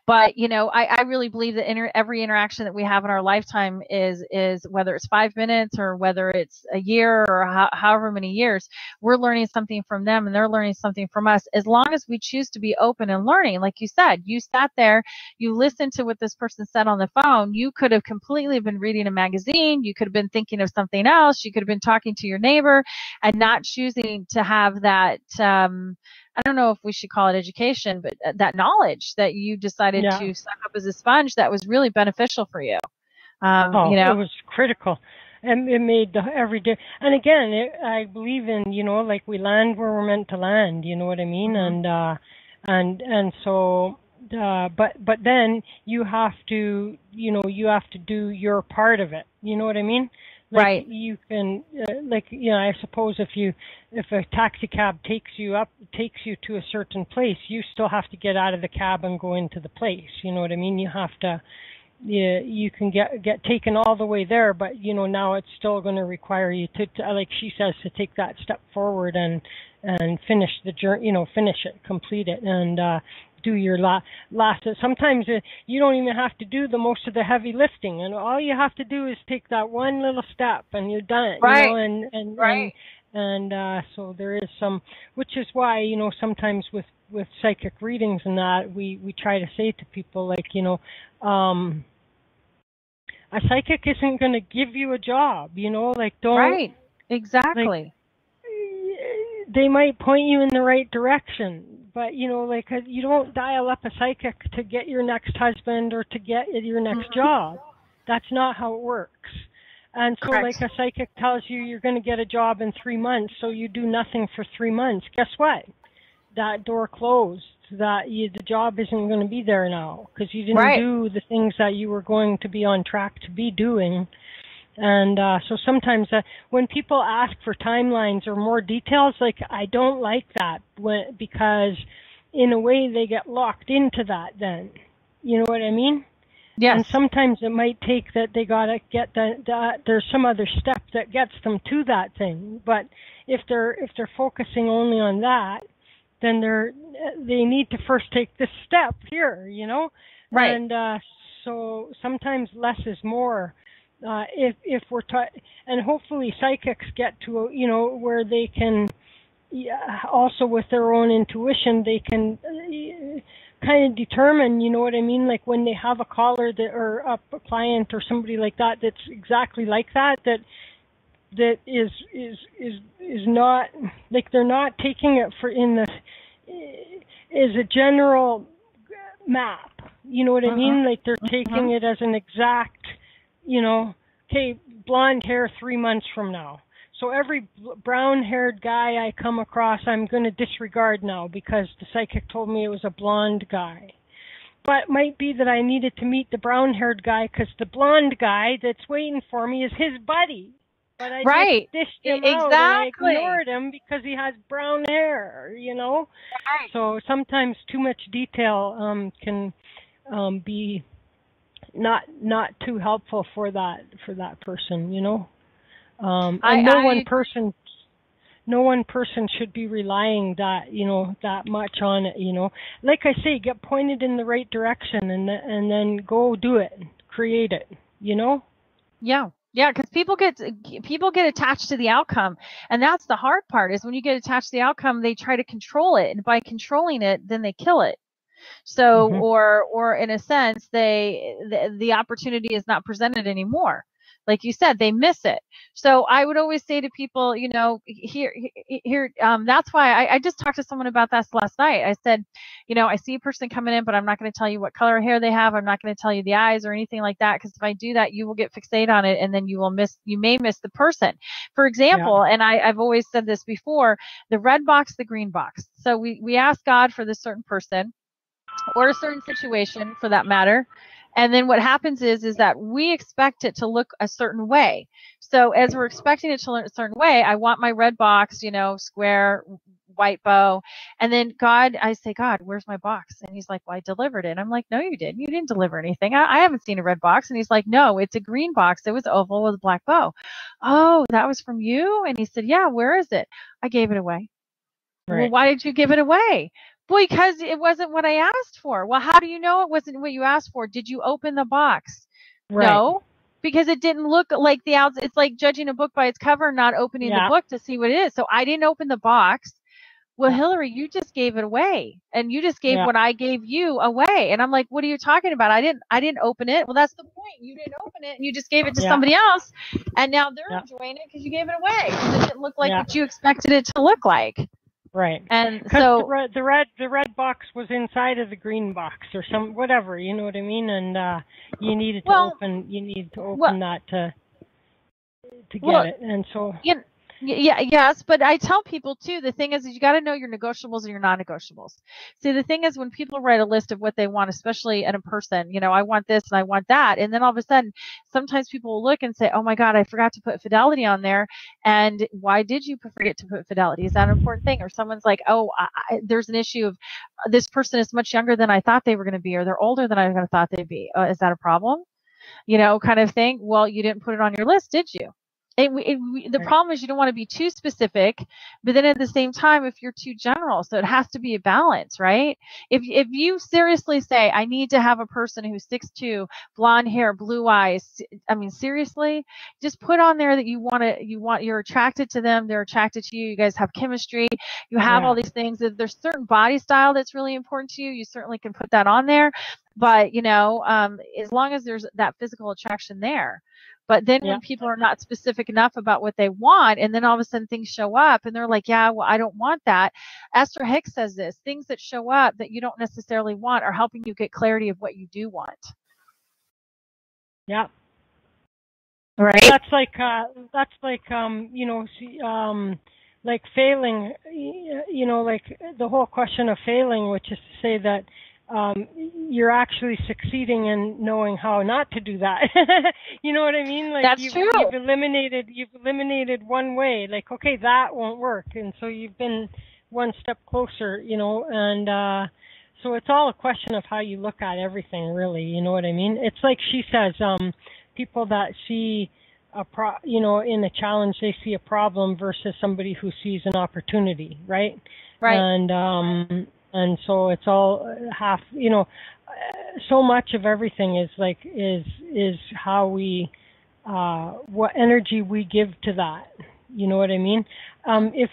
But, I really believe that every interaction that we have in our lifetime is whether it's 5 minutes or whether it's a year or however many years, we're learning something from them and they're learning something from us, as long as we choose to be open and learning. Like you said, you sat there, you listened to what this person said on the phone. You could have completely been reading a magazine. You could have been thinking of something else. You could have been talking to your neighbor and not choosing to have that, I don't know if we should call it education, but that knowledge that you decided to suck up as a sponge that was really beneficial for you. It was critical. And it made the everyday. And again, I believe in, like we land where we're meant to land, you know what I mean? Mm-hmm. And so, but then you have to, you have to do your part of it. You know what I mean? Like right. You can, I suppose if a taxi cab takes you to a certain place, you still have to get out of the cab and go into the place. You know what I mean? You have to, you can get taken all the way there, but now it's still going to require you to, like she says, to take that step forward and finish the journey. Finish it, complete it, and do your last. Sometimes you don't even have to do the most of the heavy lifting, and all you have to do is take that one little step, and you're done. Right. Right. And so there is some, which is why sometimes with psychic readings and that we try to say to people, like, a psychic isn't going to give you a job, like don't. Right. Exactly. Like, they might point you in the right direction, but you don't dial up a psychic to get your next husband or to get your next job. That's not how it works. And so, Correct. like, a psychic tells you you're going to get a job in 3 months, so you do nothing for 3 months. Guess what? That door closed. The job isn't going to be there now because you didn't do the things that you were going to be on track to be doing. And so sometimes when people ask for timelines or more details, like, I don't like that because in a way they get locked into that then. You know what I mean? Yes. And sometimes it might take that they got to get there's some other step that gets them to that thing. But if they're focusing only on that, then they need to first take this step here, Right. And so sometimes less is more. If we're and hopefully psychics get to where they can also with their own intuition, they can kind of determine, you know what I mean, like when they have a caller that, or a client or somebody like that that's exactly like that, that is not, like, they're not taking it for in the as a general map, you know what I mean, like they're taking it as an exact, you know, okay, blonde hair 3 months from now. So every brown-haired guy I come across, I'm going to disregard now because the psychic told me it was a blonde guy. But it might be that I needed to meet the brown-haired guy because the blonde guy that's waiting for me is his buddy. But I just dished him out and I ignored him because he has brown hair, you know? Right. So sometimes too much detail can be not too helpful for that person, you know? And no one person should be relying that much on it, you know. Like I say, get pointed in the right direction and then go do it, create it, you know. Yeah, because people get attached to the outcome, and that's the hard part. Is when you get attached to the outcome, they try to control it, and by controlling it, then they kill it. So, or in a sense, the opportunity is not presented anymore. Like you said, they miss it. So I would always say to people, you know, here, that's why I just talked to someone about this last night. I said, you know, I see a person coming in, but I'm not going to tell you what color of hair they have. I'm not going to tell you the eyes or anything like that, because if I do that, you will get fixated on it, and then you may miss the person. For example, and I've always said this before, the red box, the green box. So we ask God for this certain person, or a certain situation for that matter. And then what happens is that we expect it to look a certain way. So as we're expecting it to look a certain way, I want my red box, you know, square, white bow. And then I say, God, where's my box? And he's like, well, I delivered it. And I'm like, no, you didn't. You didn't deliver anything. I haven't seen a red box. And he's like, no, it's a green box. It was oval with a black bow. Oh, that was from you? And he said, yeah, where is it? I gave it away. Right. Well, why did you give it away? Because it wasn't what I asked for. Well, how do you know it wasn't what you asked for? Did you open the box? Right. No, because it didn't look like the outside. It's like judging a book by its cover, not opening the book to see what it is. So I didn't open the box. Well, Hillary, you just gave it away, and you just gave what I gave you away. And I'm like, what are you talking about? I didn't open it. Well, that's the point. You didn't open it, and you just gave it to somebody else, and now they're enjoying it because you gave it away. Because it didn't look like what you expected it to look like. Right. And so the red box was inside of the green box or some whatever, you know what I mean? And you needed to open that to get it. And so yes, but I tell people too, the thing is you got to know your negotiables and your non-negotiables. See, the thing is when people write a list of what they want, especially in a person, you know, I want this and I want that, and then all of a sudden sometimes people will look and say, oh my God, I forgot to put fidelity on there. And why did you forget to put fidelity? Is that an important thing? Or someone's like, oh, there's an issue of this person is much younger than I thought they were going to be, or they're older than I thought they'd be. Is that a problem? You know, kind of thing. Well, you didn't put it on your list, did you? The problem is you don't want to be too specific, but then at the same time, if you're too general, so it has to be a balance, right? If you seriously say, I need to have a person who's 6'2", blonde hair, blue eyes, I mean, seriously, just put on there that you're attracted to them, they're attracted to you, you guys have chemistry, you have all these things. If there's certain body style that's really important to you, you certainly can put that on there. But, you know, as long as there's that physical attraction there. But then when people are not specific enough about what they want, and then all of a sudden things show up and they're like, yeah, well, I don't want that. Esther Hicks says this, things that show up that you don't necessarily want are helping you get clarity of what you do want. Yeah. Right. That's like you know, like failing, you know, like the whole question of failing, which is to say that you're actually succeeding in knowing how not to do that. You know what I mean? Like that's true. You've eliminated one way. Like, okay, that won't work, and so you've been one step closer. You know, and so it's all a question of how you look at everything, really. You know what I mean? It's like she says, people that see in a challenge, they see a problem versus somebody who sees an opportunity, right? Right. And so it's all half, you know, so much of everything is how we, what energy we give to that. You know what I mean? If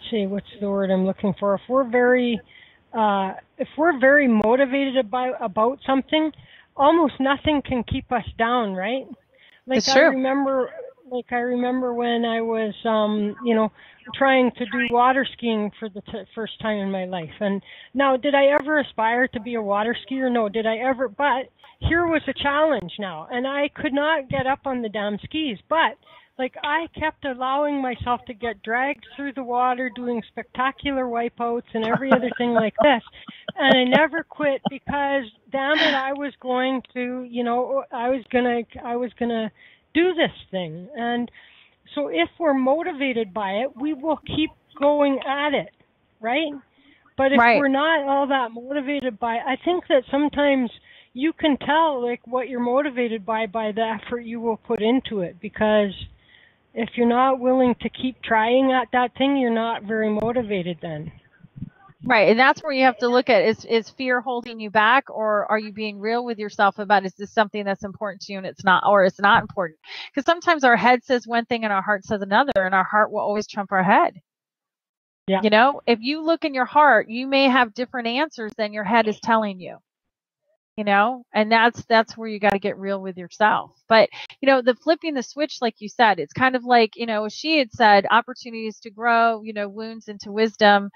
let's see, what's the word I'm looking for? If we're very motivated about something, almost nothing can keep us down, right? It's true. I remember when I was, trying to do water skiing for the first time in my life. And now, did I ever aspire to be a water skier? No. Did I ever? But here was a challenge now, and I could not get up on the damn skis. But I kept allowing myself to get dragged through the water, doing spectacular wipeouts and every other thing like this. And I never quit because, damn it, I was going to, I was gonna do this thing. And so if we're motivated by it, we will keep going at it, right? But if we're not all that motivated by it, I think that sometimes you can tell what you're motivated by the effort you will put into it, because if you're not willing to keep trying at that thing, you're not very motivated then. Right. And that's where you have to look at, is fear holding you back, or are you being real with yourself about, is this something that's important to you and it's not, or it's not important? Because sometimes our head says one thing and our heart says another, and our heart will always trump our head. Yeah. If you look in your heart, you may have different answers than your head is telling you. And that's where you got to get real with yourself. But, the flipping the switch, like you said, it's kind of like, she had said, opportunities to grow, wounds into wisdom.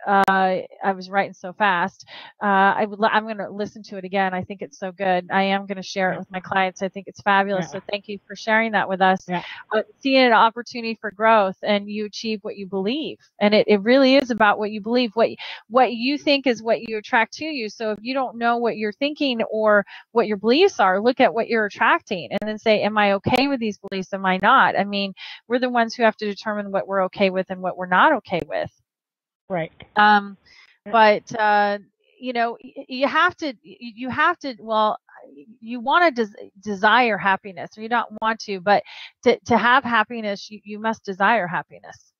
I was writing so fast. I'm going to listen to it again. I think it's so good. I am going to share it with my clients. I think it's fabulous. So thank you for sharing that with us. Seeing an opportunity for growth, and you achieve what you believe. And it really is about what you believe. What you think is what you attract to you. So if you don't know what you're thinking or what your beliefs are, look at what you're attracting and then say, am I okay with these beliefs? Am I not? I mean, we're the ones who have to determine what we're okay with and what we're not okay with. Right. But you have to, well, you want to desire happiness, or you don't want to, but to have happiness, you must desire happiness,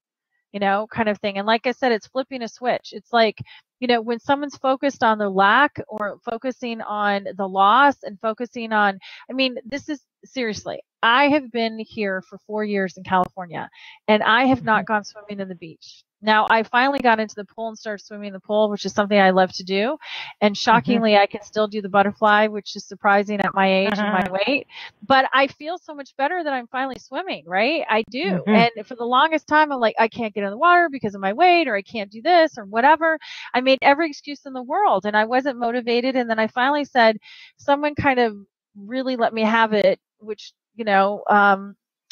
kind of thing. And like I said, it's flipping a switch. It's like, when someone's focused on the lack, or focusing on the loss, and focusing on, this is seriously, I have been here for 4 years in California, and I have not gone swimming in the beach. Now, I finally got into the pool and started swimming in the pool, which is something I love to do. And shockingly, I can still do the butterfly, which is surprising at my age and my weight. But I feel so much better that I'm finally swimming, right? I do. And for the longest time, I'm like, I can't get in the water because of my weight, or I can't do this or whatever. I made every excuse in the world, and I wasn't motivated. And then I finally said, someone kind of really let me have it, which,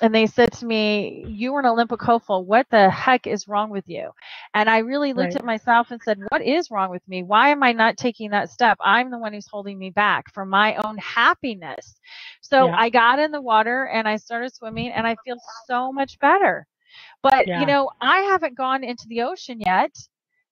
and they said to me, you were an Olympic hopeful. What the heck is wrong with you? And I really looked at myself and said, what is wrong with me? Why am I not taking that step? I'm the one who's holding me back from my own happiness. So I got in the water and I started swimming, and I feel so much better. But, I haven't gone into the ocean yet,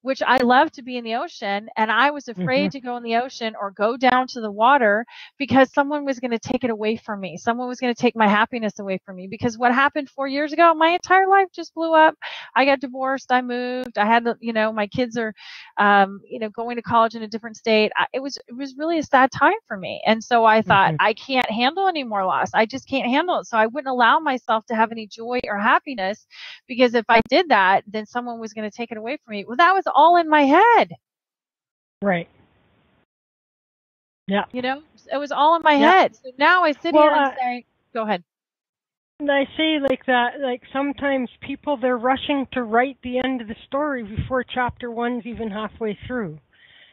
which I love to be in the ocean. And I was afraid to go in the ocean or go down to the water because someone was going to take it away from me. Someone was going to take my happiness away from me, because what happened 4 years ago, my entire life just blew up. I got divorced. I moved. I had, my kids are, going to college in a different state. It was really a sad time for me. And so I thought, I can't handle any more loss. I just can't handle it. So I wouldn't allow myself to have any joy or happiness, because if I did that, then someone was going to take it away from me. Well, that was all in my head. Right. Yeah. It was all in my head. So now I sit here and say, go ahead. I say like that, sometimes people, they're rushing to write the end of the story before chapter 1's even halfway through.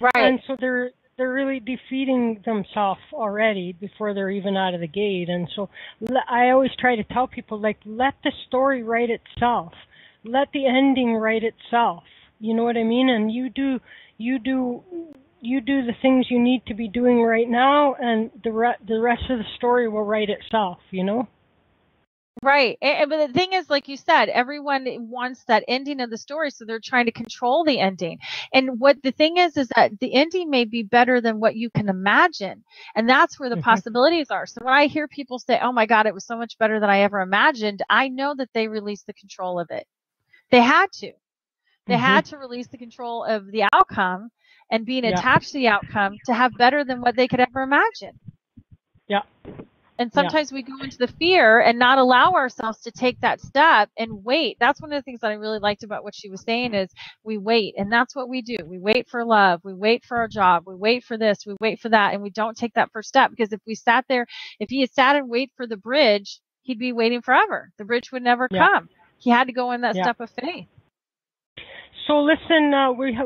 Right. And so they're really defeating themselves already before they're even out of the gate. And so I always try to tell people, let the story write itself. Let the ending write itself. You know what I mean? And you do the things you need to be doing right now, and the rest of the story will write itself, Right. But the thing is, like you said, everyone wants that ending of the story, so they're trying to control the ending. And what the thing is that the ending may be better than what you can imagine. And that's where the possibilities are. So when I hear people say, oh my God, it was so much better than I ever imagined, I know that they released the control of it. They had to. They had to release the control of the outcome and being attached to the outcome to have better than what they could ever imagine. Yeah. And sometimes we go into the fear and not allow ourselves to take that step and wait. That's one of the things that I really liked about what she was saying is we wait. And that's what we do. We wait for love. We wait for our job. We wait for this. We wait for that. And we don't take that first step, because if we sat there, if he had sat and wait for the bridge, he'd be waiting forever. The bridge would never come. He had to go in that step of faith. So listen,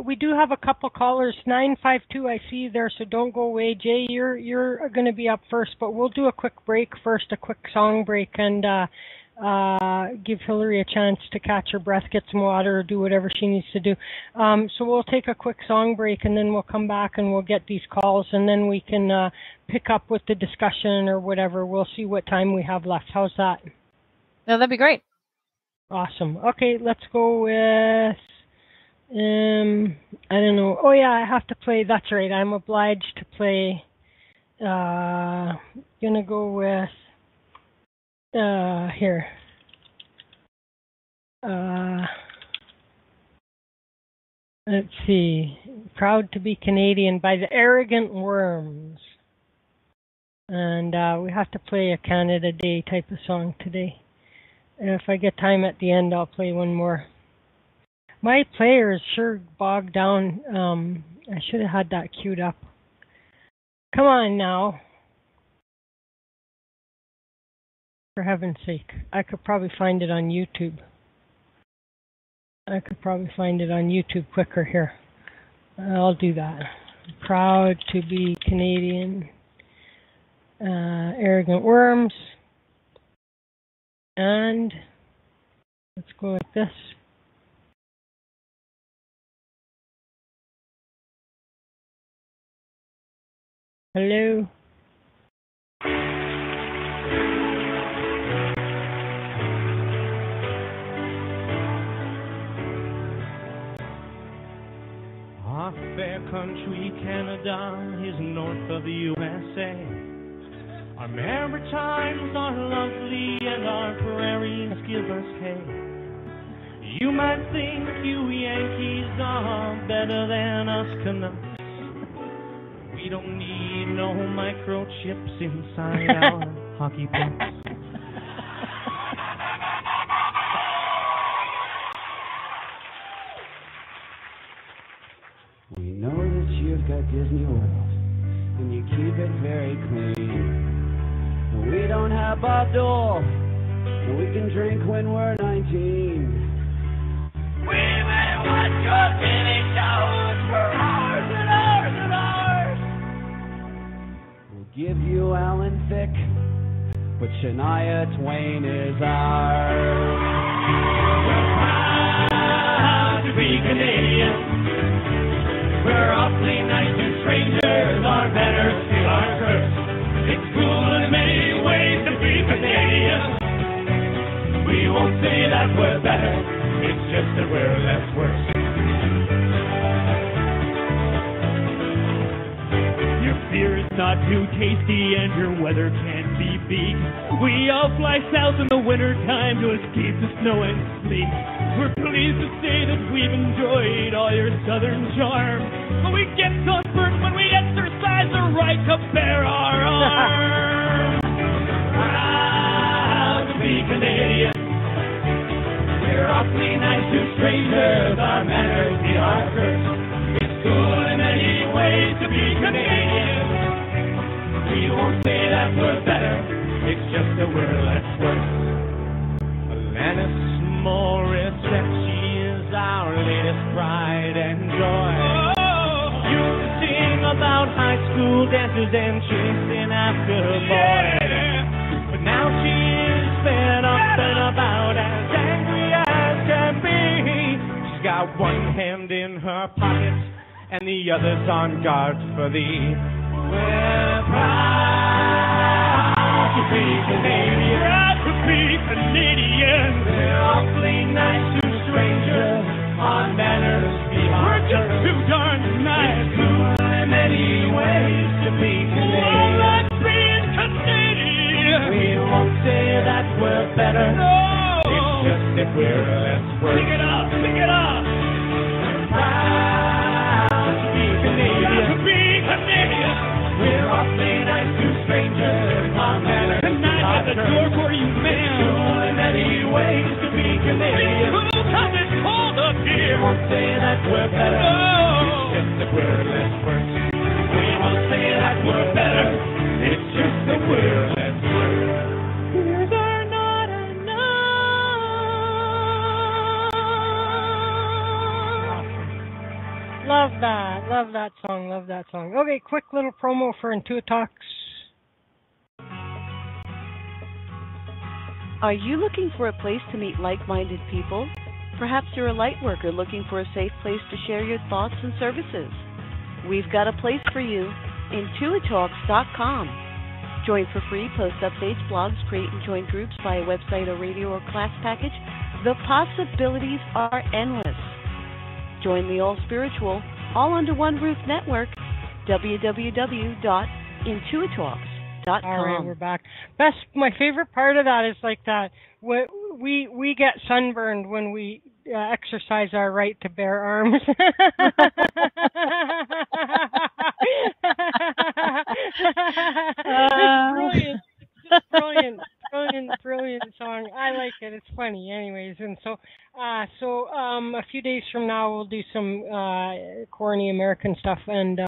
we do have a couple callers. 952, I see you there, so don't go away. Jay, you're going to be up first, but we'll do a quick break first, a quick song break, and give Hillary a chance to catch her breath, get some water, or do whatever she needs to do. So we'll take a quick song break, and then we'll come back and we'll get these calls, and then we can pick up with the discussion or whatever. We'll see what time we have left. How's that? No, that'd be great. Awesome. Okay, let's go with... I don't know. Oh yeah, I have to play. That's right. I'm obliged to play. Gonna go with here. Let's see. Proud to be Canadian by the Arrogant Worms. And we have to play a Canada Day type of song today. And if I get time at the end, I'll play one more. My player is sure bogged down. I should have had that queued up. Come on now. For heaven's sake. I could probably find it on YouTube. Quicker here. I'll do that. Proud to be Canadian. Arrogant Worms. And let's go like this. Hello. Our fair country, Canada, is north of the USA. Our maritimes are lovely and our prairies give us hay. You might think you Yankees are better than us Canucks. We don't need no microchips inside our hockey pucks. We know that you've got Disney World, and you keep it very clean. We don't have Bob Dole, and we can drink when we're 19. We may watch your TV shows for hours and hours and hours. We'll give you Alan Thicke, but Shania Twain is ours. We're proud to be Canadian. We're awfully nice to strangers. Our manners feel our curse. It's cool in many ways to be Canadian. We won't say that we're better. It's just that we're less worse. Your beer is not too tasty and your weather can't be beat. We all fly south in the winter time to escape the snow and sleet. We're pleased to say that we've enjoyed all your southern charm, but we get sunburned when we exercise the right to bear our arms. Proud to be Canadian. We're awfully nice to strangers. Our manners be our curse. It's cool in many ways to be Canadian. We won't say that we're better. It's just that we're less worse. Alanis Morissette, she is our latest pride and joy. You sing about high school dances and chasing after boys. But now she is fed up and about as angry as can be. She's got one hand in her pocket and the other's on guard for thee. We're proud to be Canadian. Proud to be Canadian. We're awfully nice to strangers. Our manners be our just too darn nice. It's cool in many ways to be Canadian. Well, like being Canadian. We won't say that we're better. No. It's just that we're less worse. Pick it up, pick it up. We're proud to be Canadian. Proud to be Canadian. We're awfully nice to strangers. Our manners ways to be Canadian. Cause it's cold up here. We won't say that we're better. No. It's just that we're less worse. We won't say that we're better. It's just that we're less worse. Years are not enough. Love that. Love that song. Love that song. Okay, quick little promo for IntuiTalks. Are you looking for a place to meet like-minded people? Perhaps you're a light worker looking for a safe place to share your thoughts and services. We've got a place for you, IntuiTalks.com. Join for free, post updates, blogs, create and join groups via website or radio or class package. The possibilities are endless. Join the all-spiritual, all-under-one-roof network, www.IntuiTalks.com. All right, we're back. My favorite part of that is like that we get sunburned when we exercise our right to bear arms. Brilliant song. I like it. It's funny, anyways. And so a few days from now we'll do some corny American stuff, and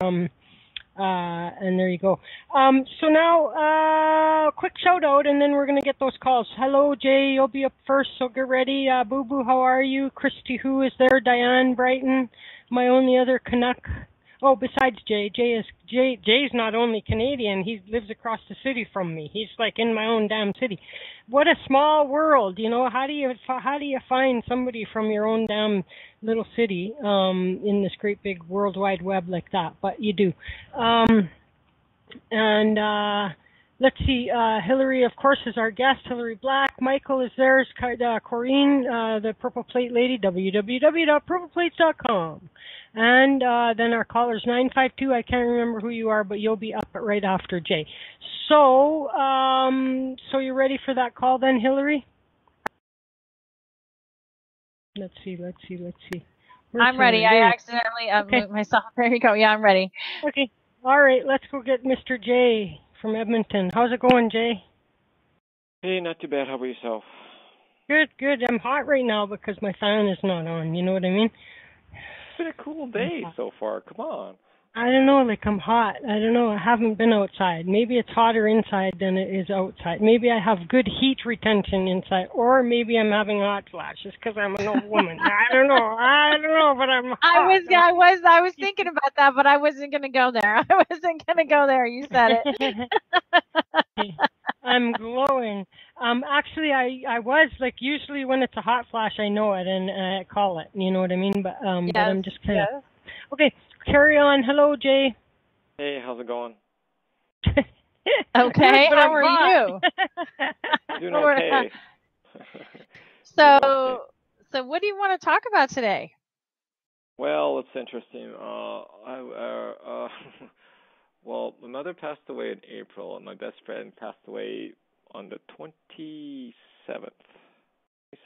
there you go. So now, quick shout out, and then we're going to get those calls. Hello, Jay. You'll be up first, so get ready. Boo Boo, how are you? Christy, who is there? Diane, Brighton, my only other Canuck. Oh, besides Jay, Jay's not only Canadian, he lives across the city from me. He's like in my own damn city. What a small world, you know. How do you find somebody from your own damn little city in this great big World Wide Web like that? But you do. Let's see. Hillary, of course, is our guest. Hillary Black. Michael is there. Corrine, the Purple Plate Lady. www.purpleplates.com. And then our caller's 952. I can't remember who you are, but you'll be up right after Jay. So you're ready for that call then, Hillary? Let's see. I'm ready. I accidentally moved myself. There you go. Yeah, I'm ready. Okay. All right. Let's go get Mr. Jay from Edmonton. How's it going, Jay? Hey, not too bad. How about yourself? Good. I'm hot right now because my fan is not on. You know what I mean? It's been a cool day so far. Come on. I don't know, like I'm hot. I don't know. I haven't been outside. Maybe it's hotter inside than it is outside. Maybe I have good heat retention inside, or maybe I'm having hot flashes because I'm an old woman. I don't know, but I'm hot. I was thinking about that, but I wasn't going to go there. You said it. I'm glowing. Actually, I was like, usually when it's a hot flash, I know it and I call it. You know what I mean? But yes, but I'm just kind of okay. Carry on. Hello, Jay. Hey, how's it going? Okay. How are you? Doing okay. So what do you want to talk about today? Well, it's interesting. Well, my mother passed away in April, and my best friend passed away on the 27th.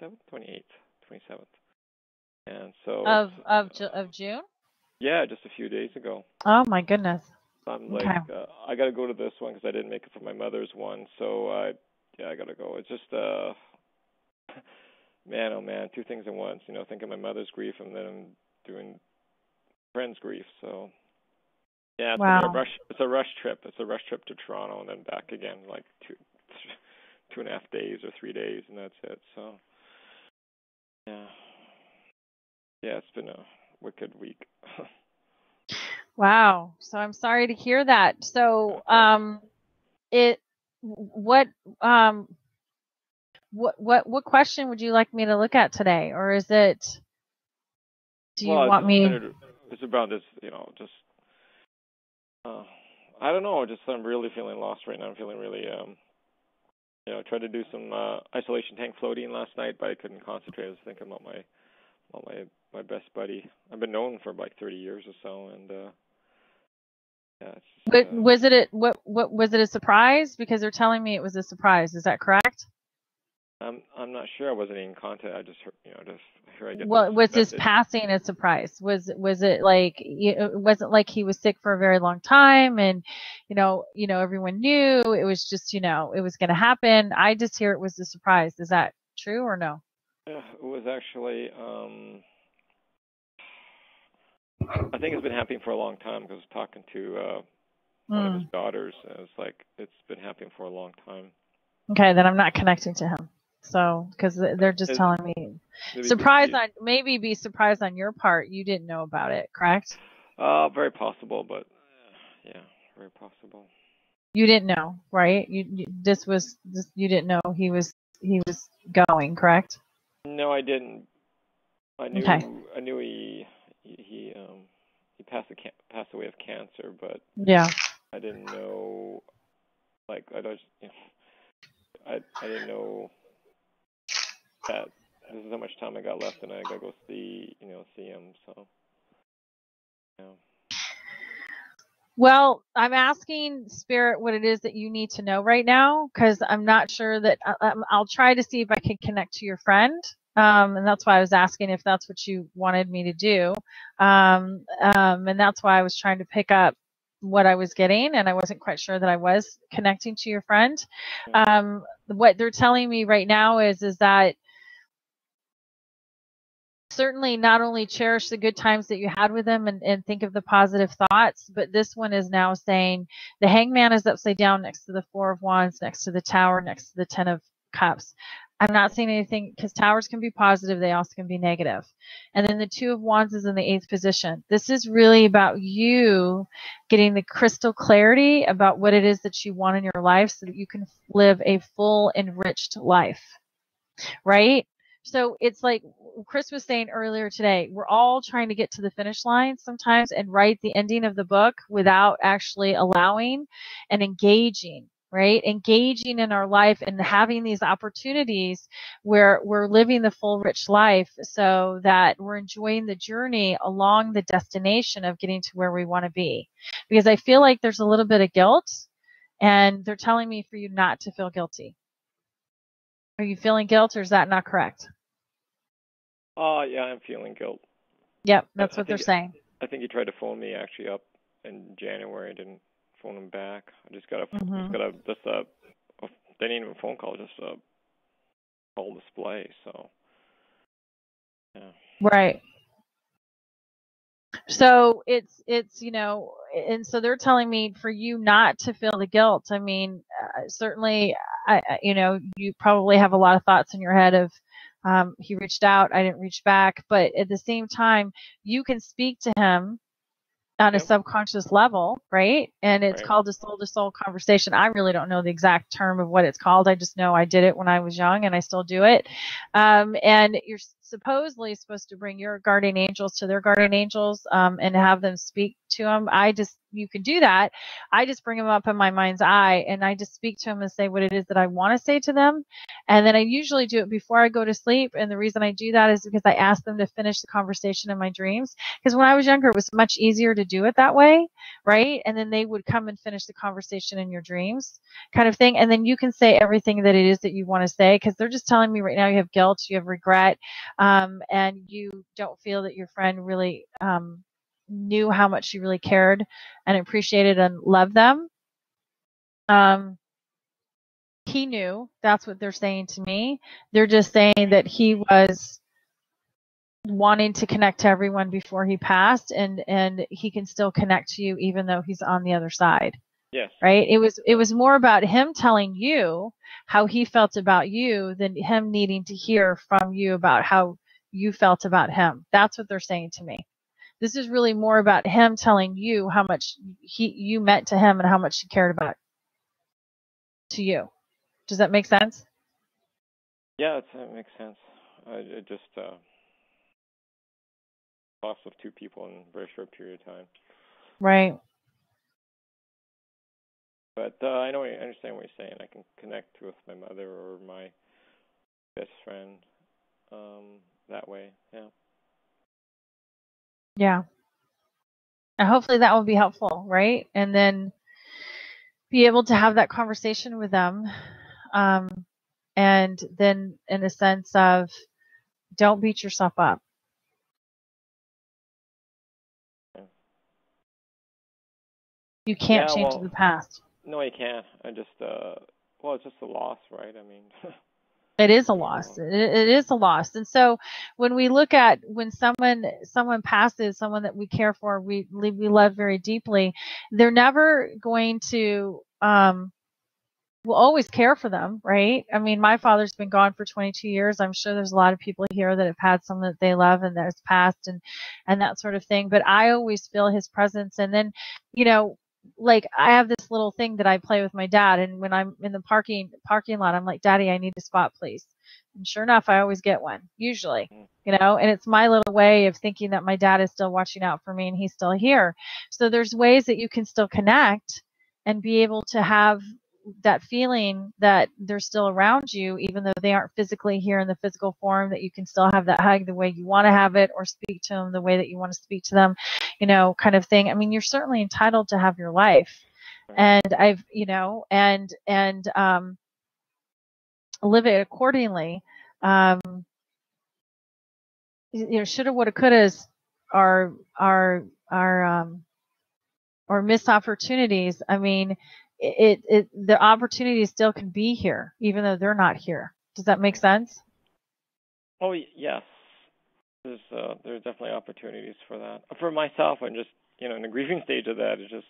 27th. And so of June? Yeah, just a few days ago. Oh my goodness. So I'm like, I got to go to this one because I didn't make it for my mother's one. So I got to go. It's just man, oh man, two things at once. You know, thinking my mother's grief and then I'm doing friend's grief. So yeah, it's a rush. It's a rush trip. It's a rush trip to Toronto and then back again, like 2.5 days or 3 days, and that's it. So yeah, it's been a wicked week. Wow. So I'm sorry to hear that. So what question would you like me to look at today, or is it? Do you want me? It's about this, you know, just I don't know. Just I'm really feeling lost right now. I'm feeling really you know, tried to do some isolation tank floating last night, but I couldn't concentrate. I was thinking about my best buddy. I've been known for like 30 years or so, and yeah. It's just, but was it a surprise? Because they're telling me it was a surprise. Is that correct? I'm not sure. I wasn't in contact. I just heard, you know, here I get. Well, was his passing a surprise? Was it like it wasn't like he was sick for a very long time, and you know everyone knew it was just, you know, it was going to happen. I just hear it was a surprise. Is that true or no? It was actually, I think it's been happening for a long time because I was talking to one of his daughters, and it's like it's been happening for a long time. Okay, then I'm not connecting to him. So, because they're just telling me, maybe be surprised on your part. You didn't know about it, correct? Very possible, but yeah, very possible. You didn't know, right? You didn't know he was going, correct? No, I didn't. I knew. Okay. I knew he passed away of cancer, but yeah, I didn't know. Like I don't. I didn't know that this is how much time I got left, and I gotta go see him. So, yeah. Well, I'm asking Spirit what it is that you need to know right now, because I'm not sure that I'll try to see if I can connect to your friend. And that's why I was asking if that's what you wanted me to do. And that's why I was trying to pick up what I was getting, and I wasn't quite sure that I was connecting to your friend. What they're telling me right now is that certainly not only cherish the good times that you had with them and think of the positive thoughts, but this one is now saying the Hangman is upside down next to the Four of Wands, next to the Tower, next to the Ten of Cups. I'm not saying anything because towers can be positive. They also can be negative. And then the Two of Wands is in the 8th position. This is really about you getting the crystal clarity about what it is that you want in your life so that you can live a full, enriched life, right? So it's like Chris was saying earlier today, we're all trying to get to the finish line sometimes and write the ending of the book without actually allowing and engaging, right? Engaging in our life and having these opportunities where we're living the full, rich life so that we're enjoying the journey along the destination of getting to where we want to be. Because I feel like there's a little bit of guilt, and they're telling me for you not to feel guilty. Are you feeling guilt, or is that not correct? Yeah, I'm feeling guilt. Yep, that's what they're saying. I think he tried to phone me actually up in January. I didn't phone him back. I just got they didn't even phone call, just a call display. So, yeah. Right. So it's and so they're telling me for you not to feel the guilt. I mean, certainly, you probably have a lot of thoughts in your head of, he reached out, I didn't reach back, but at the same time, you can speak to him on a subconscious level, right? And it's called a soul-to-soul conversation. I really don't know the exact term of what it's called. I just know I did it when I was young, and I still do it. And you're supposedly supposed to bring your guardian angels to their guardian angels and have them speak to them. You can do that. I just bring them up in my mind's eye, and I just speak to them and say what it is that I want to say to them. And then I usually do it before I go to sleep. And the reason I do that is because I ask them to finish the conversation in my dreams. Because when I was younger, it was much easier to do it that way, right? And then they would come and finish the conversation in your dreams, kind of thing. And then you can say everything that it is that you want to say, because they're just telling me right now you have guilt, you have regret, and you don't feel that your friend really knew how much you really cared and appreciated and loved them. He knew. That's what they're saying to me. They're just saying that he was wanting to connect to everyone before he passed, and he can still connect to you even though he's on the other side. Yes. Right? It was more about him telling you how he felt about you than him needing to hear from you about how you felt about him. That's what they're saying to me. This is really more about him telling you how much you meant to him and how much he cared about to you. Does that make sense? Yeah, it makes sense. It just loss of two people in a very short period of time. Right. But I understand what you're saying. I can connect with my mother or my best friend that way. Yeah. Yeah. And hopefully that will be helpful, right? And then be able to have that conversation with them. And then in a sense of don't beat yourself up. You can't change the past. No, you can't. I just, it's just a loss, right? I mean, It is a loss. It is a loss. And so when we look at when someone passes, someone that we care for, we love very deeply, they're never going to we'll always care for them, right? I mean, my father's been gone for 22 years. I'm sure there's a lot of people here that have had someone that they love and that has passed and that sort of thing. But I always feel his presence. And then, like I have this little thing that I play with my dad, and when I'm in the parking lot, I'm like, Daddy, I need a spot, please. And sure enough, I always get one, usually, and it's my little way of thinking that my dad is still watching out for me and he's still here. So there's ways that you can still connect and be able to have that feeling that they're still around you, even though they aren't physically here in the physical form, that you can still have that hug the way you want to have it or speak to them the way that you want to speak to them, kind of thing. I mean, you're certainly entitled to have your life. And I've, and live it accordingly. Shoulda, woulda, couldas or missed opportunities. I mean, the opportunities still can be here, even though they're not here. Does that make sense? Oh, yes. There's definitely opportunities for that. For myself, I'm just, in the grieving stage of that, it's just,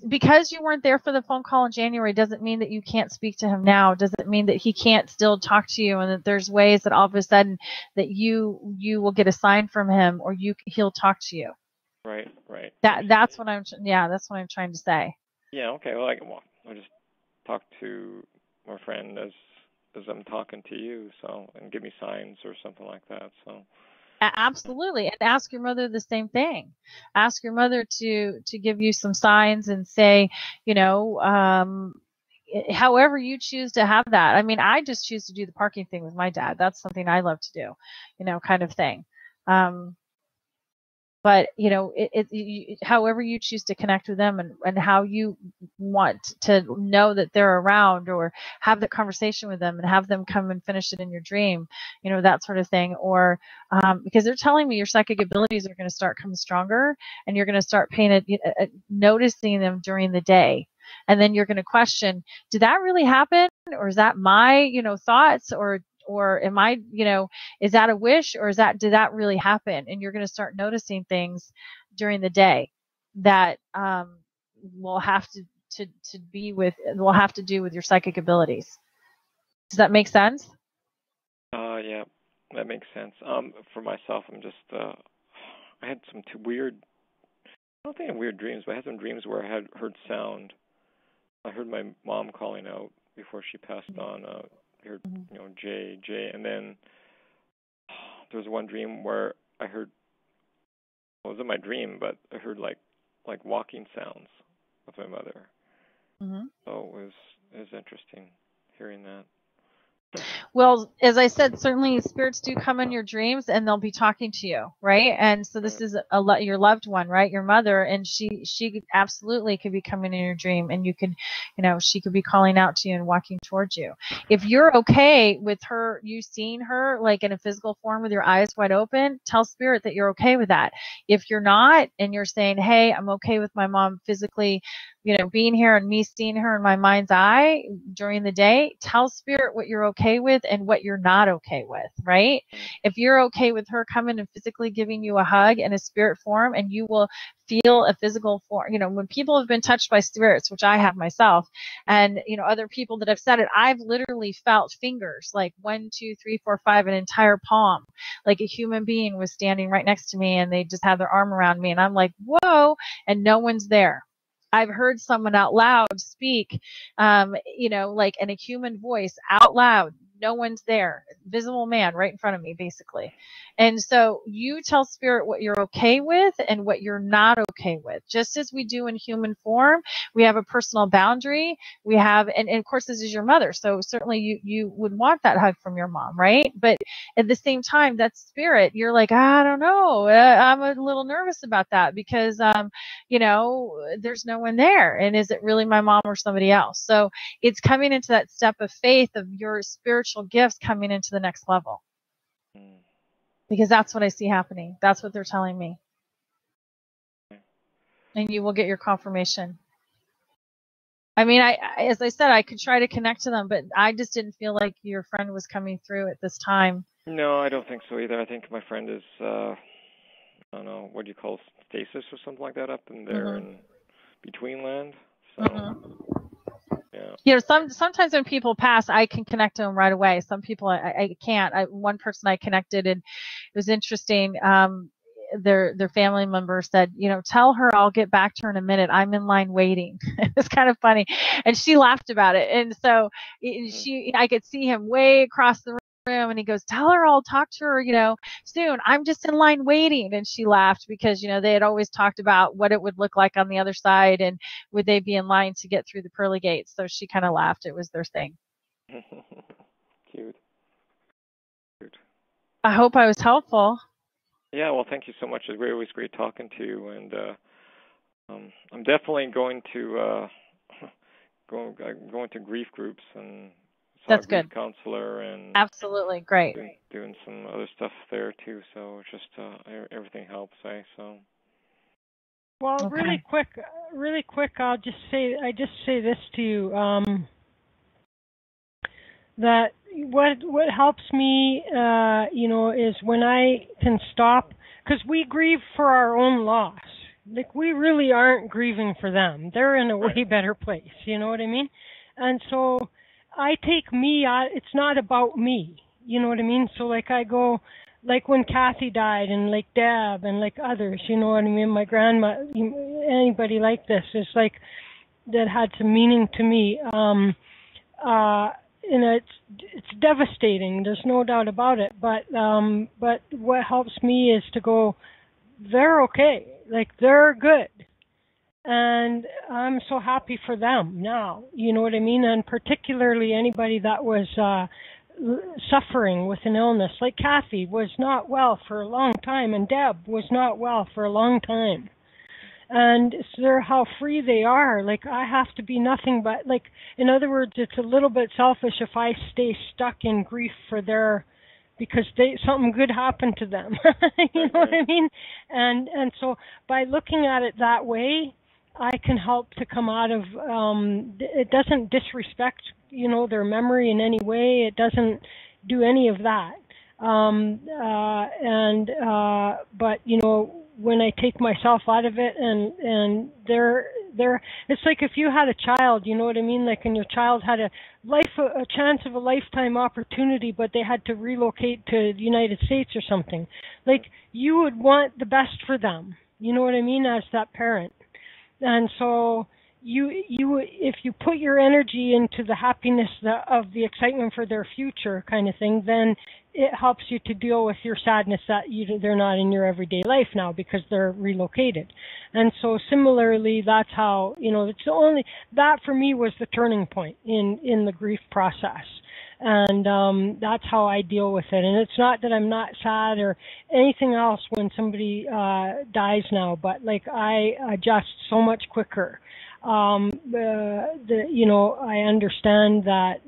because you weren't there for the phone call in January doesn't mean that you can't speak to him now. Doesn't mean that he can't still talk to you, and that there's ways that all of a sudden that you will get a sign from him, or he'll talk to you. Right. That's what I'm trying to say. Yeah. Okay. Well, I just talk to my friend as I'm talking to you, and give me signs or something like that. So. Absolutely. And ask your mother the same thing. Ask your mother to give you some signs and say, however you choose to have that. I mean, I just choose to do the parking thing with my dad. That's something I love to do, kind of thing. But, however you choose to connect with them and how you want to know that they're around, or have that conversation with them and have them come and finish it in your dream, that sort of thing. Or because they're telling me your psychic abilities are going to start coming stronger, and you're going to start noticing them during the day. And then you're going to question, did that really happen? Or is that my, thoughts? Or am I, is that a wish, or did that really happen? And you're going to start noticing things during the day that will have to do with your psychic abilities. Does that make sense? Yeah, that makes sense. For myself, I'm just, I had some weird, I don't think I had weird dreams, but I had some dreams where I had heard sound. I heard my mom calling out before she passed on. I heard, J, and then there was one dream where I heard, it wasn't my dream, but I heard like walking sounds with my mother. Mm-hmm. So it was interesting hearing that. Well, as I said, certainly spirits do come in your dreams, and they'll be talking to you, right? And so this is your loved one, right? Your mother, and she absolutely could be coming in your dream, and you could, she could be calling out to you and walking towards you. If you're okay with you seeing her like in a physical form with your eyes wide open, tell spirit that you're okay with that. If you're not, and you're saying, hey, I'm okay with my mom physically, being here and me seeing her in my mind's eye during the day, tell spirit what you're okay with and what you're not okay with, right? If you're okay with her coming and physically giving you a hug in a spirit form, and you will feel a physical form, when people have been touched by spirits, which I have myself, and, other people that have said it, I've literally felt fingers, like 1, 2, 3, 4, 5, an entire palm, like a human being was standing right next to me, and they just had their arm around me, and I'm like, whoa, and no one's there. I've heard someone out loud speak, like in a human voice out loud. No one's there. Visible man right in front of me, basically. And so you tell spirit what you're okay with and what you're not okay with. Just as we do in human form, we have a personal boundary. We have, and of course, this is your mother. So certainly you would want that hug from your mom, right? But at the same time, that spirit, you're like, I don't know. I'm a little nervous about that because, there's no one there. And is it really my mom or somebody else? So it's coming into that step of faith of your spiritual gifts coming into the next level. Because that's what I see happening. That's what they're telling me. And you will get your confirmation. I mean, as I said, I could try to connect to them, but I just didn't feel like your friend was coming through at this time. No, I don't think so either. I think my friend is, I don't know, what do you call stasis or something like that up in there in between land. So, yeah. You know, sometimes when people pass, I can connect to them right away. Some people I can't. One person I connected, and it was interesting. Their family member said, you know, tell her I'll get back to her in a minute. I'm in line waiting. It's kind of funny, and she laughed about it. And so I could see him way across the room, and he goes, tell her I'll talk to her, you know, soon. I'm just in line waiting. And she laughed because, you know, they had always talked about what it would look like on the other side, and would they be in line to get through the pearly gates. So she kind of laughed. It was their thing. Cute. I hope I was helpful. Yeah, well, thank you so much. It's always great talking to you, and I'm definitely going to going to grief groups and that's grief good. Counselor and absolutely great. Doing some other stuff there too. So just everything helps, So. Well, okay. really quick. I just say this to you. That what helps me, you know, is when I can stop, because we grieve for our own loss. Like, we really aren't grieving for them. They're in a way better place. You know what I mean? And so I take me out. It's not about me. You know what I mean? So like I go, like when Kathy died, and like Deb, and like others. You know what I mean? My grandma, anybody like this is like that had some meaning to me. And it's devastating. There's no doubt about it. But what helps me is to go, they're okay. Like, they're good. And I'm so happy for them now. You know what I mean? And particularly anybody that was suffering with an illness. Like Kathy was not well for a long time, and Deb was not well for a long time. And so how free they are. Like, I have to be nothing but, like, in other words, it's a little bit selfish if I stay stuck in grief for their, because something good happened to them. You know what I mean? And so by looking at it that way, I can help to come out of, it doesn't disrespect, you know, their memory in any way. It doesn't do any of that. But, you know, when I take myself out of it, and they're, it's like if you had a child, you know what I mean? Like, and your child had a chance of a lifetime opportunity, but they had to relocate to the United States or something. Like, you would want the best for them, you know what I mean, as that parent. And so you if you put your energy into the happiness of the excitement for their future kind of thing, then it helps you to deal with your sadness that they're not in your everyday life now because they're relocated. And so similarly, that's how, you know, that for me was the turning point in the grief process. And that's how I deal with it. And it's not that I'm not sad or anything else when somebody dies now, but like I adjust so much quicker. You know, I understand that,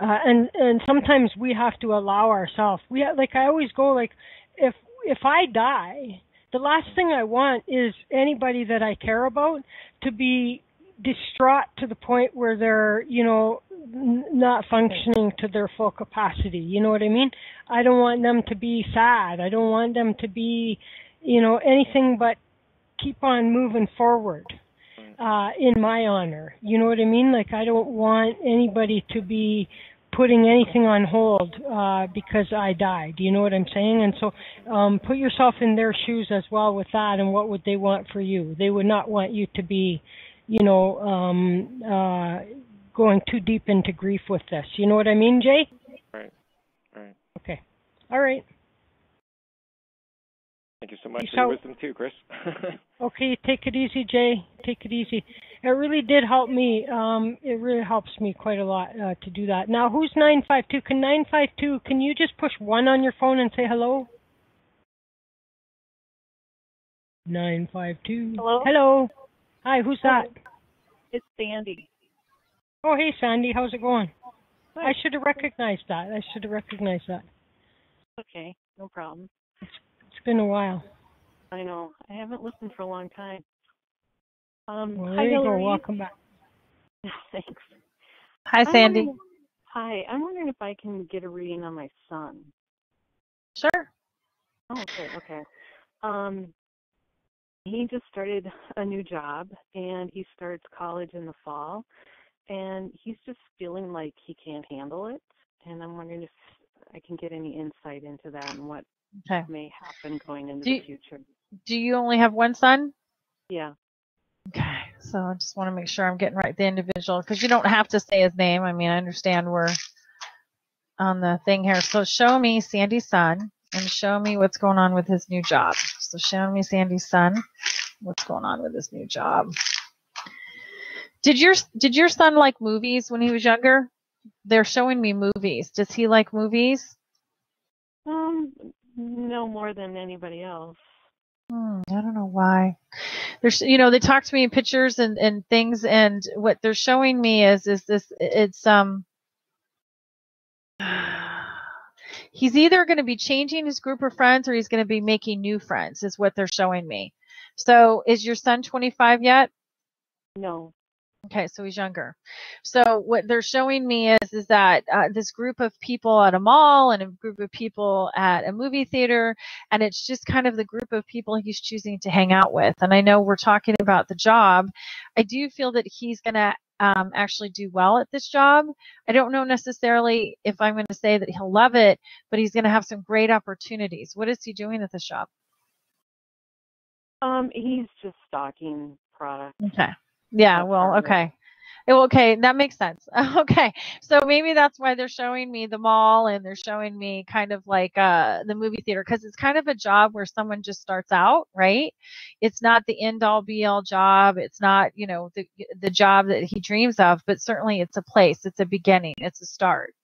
and sometimes we have to allow ourselves. Like, I always go, like, if I die, the last thing I want is anybody that I care about to be distraught to the point where they're, you know, not functioning to their full capacity. You know what I mean? I don't want them to be sad. I don't want them to be, you know, anything but keep on moving forward in my honor. You know what I mean? Like, I don't want anybody to be putting anything on hold because I died. You know what I'm saying? And so put yourself in their shoes as well with that, and what would they want for you? They would not want you to be, you know, going too deep into grief with this. You know what I mean, Jay? Right. Okay. All right. Thank you so much for your wisdom too, Chris. Okay, take it easy, Jay. Take it easy. It really did help me. It really helps me quite a lot to do that. Now, who's 952? Can you just push 1 on your phone and say hello? 952. Hello? Hello. Hi, who's that? It's Sandy. Oh, hey, Sandy. How's it going? Good. I should have recognized that. Okay, no problem. It's been a while. I know. I haven't listened for a long time. Well, Hi, there you go. Hillary. Welcome back. Thanks. Hi, Sandy. Hi. I'm wondering if I can get a reading on my son. Sure. Oh, good. Okay. He just started a new job, and he starts college in the fall, and he's just feeling like he can't handle it. And I'm wondering if I can get any insight into that and what may happen going into the future. Do you only have one son? Yeah. Okay, so I just want to make sure I'm getting right the individual, because you don't have to say his name. I mean, I understand we're on the thing here. So show me Sandy's son and show me what's going on with his new job. So show me Sandy's son, what's going on with his new job. Did your son like movies when he was younger? They're showing me movies. Does he like movies? No more than anybody else. I don't know why. There's, they talk to me in pictures and things, and what they're showing me is this, it's, he's either going to be changing his group of friends or he's going to be making new friends, is what they're showing me. So is your son 25 yet? No. Okay, so he's younger. So what they're showing me is that this group of people at a mall and a group of people at a movie theater, and it's just kind of the group of people he's choosing to hang out with. And I know we're talking about the job. I do feel that he's going to actually do well at this job. I don't know necessarily if I'm going to say that he'll love it, but he's going to have some great opportunities. What is he doing at this job? He's just stocking products. Okay. Yeah, well, okay. Okay, that makes sense. Okay, so maybe that's why they're showing me the mall and they're showing me kind of like the movie theater, because it's kind of a job where someone just starts out, right? It's not the end all be all job. It's not, the job that he dreams of, but certainly it's a place, it's a beginning, it's a start.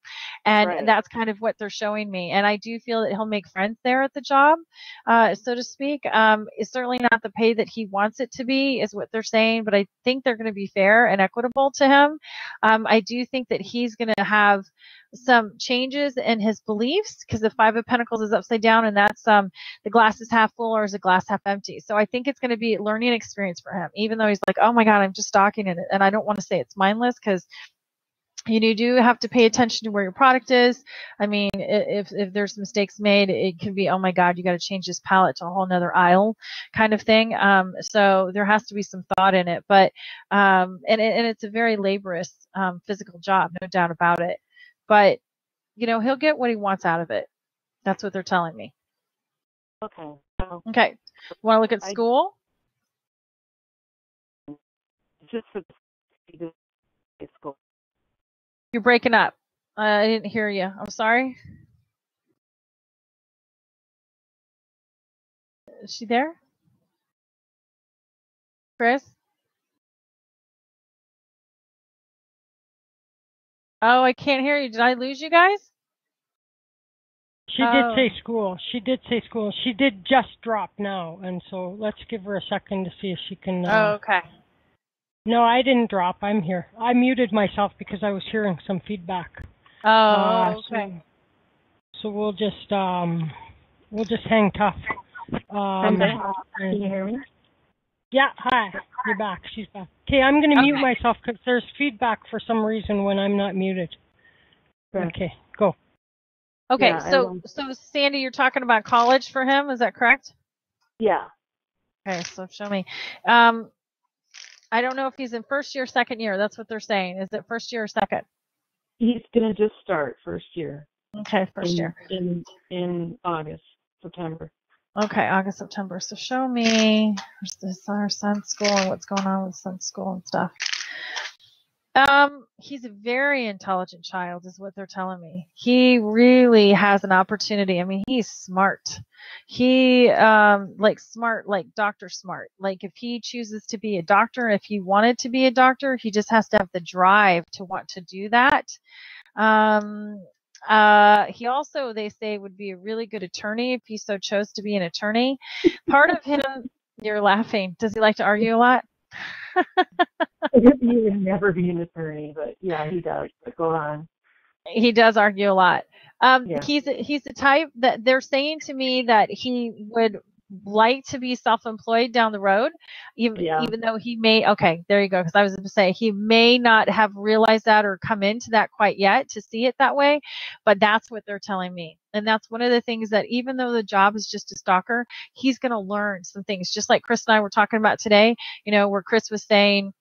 And that's kind of what they're showing me. And I do feel that he'll make friends there at the job, so to speak. It's certainly not the pay that he wants it to be, is what they're saying, but I think they're going to be fair and equitable to him. I do think that he's going to have some changes in his beliefs, because the Five of Pentacles is upside down, and that's the glass is half full or is the glass half empty. So I think it's going to be a learning experience for him, even though he's like, oh my God, I'm just stalking it. And I don't want to say it's mindless, because you do have to pay attention to where your product is. I mean, if there's mistakes made, it could be, oh my God, you got to change this palette to a whole nother aisle kind of thing. So there has to be some thought in it, but, and it's a very laborious, physical job, no doubt about it, but he'll get what he wants out of it. That's what they're telling me. Okay. Okay. Want to look at school? Just for the school. You're breaking up. I didn't hear you. I'm sorry. Is she there? Chris? Oh, I can't hear you. Did I lose you guys? She did say school. She did say school. She did just drop now, and so let's give her a second to see if she can. Okay. No, I didn't drop. I'm here. I muted myself because I was hearing some feedback. Oh, okay. So we'll just hang tough. I'm back. Can you hear me? Yeah, hi. You're back. She's back. Okay, I'm going to mute myself because there's feedback for some reason when I'm not muted. Okay, go. Okay, yeah, so Sandy, you're talking about college for him, is that correct? Yeah. Okay, so show me. I don't know if he's in first year, second year. That's what they're saying. Is it first year or second? He's going to just start first year. Okay, first year. In August, September. Okay, August, September. So show me our son's school and what's going on with son's school and stuff. He's a very intelligent child, is what they're telling me. He really has an opportunity. I mean, he's smart. He, smart, like doctor smart. Like if he chooses to be a doctor, if he wanted to be a doctor, he just has to have the drive to want to do that. He also, they say, would be a really good attorney if he so chose to be an attorney. Part of him, you're laughing. Does he like to argue a lot? He would never be an attorney, but yeah, he does. But go on. He does argue a lot. Yeah. He's the type that they're saying to me that he would like to be self-employed down the road, even though he may, okay, there you go. Because I was going to say he may not have realized that or come into that quite yet to see it that way, but that's what they're telling me. And that's one of the things that even though the job is just a stalker, he's going to learn some things, just like Chris and I were talking about today, where Chris was saying,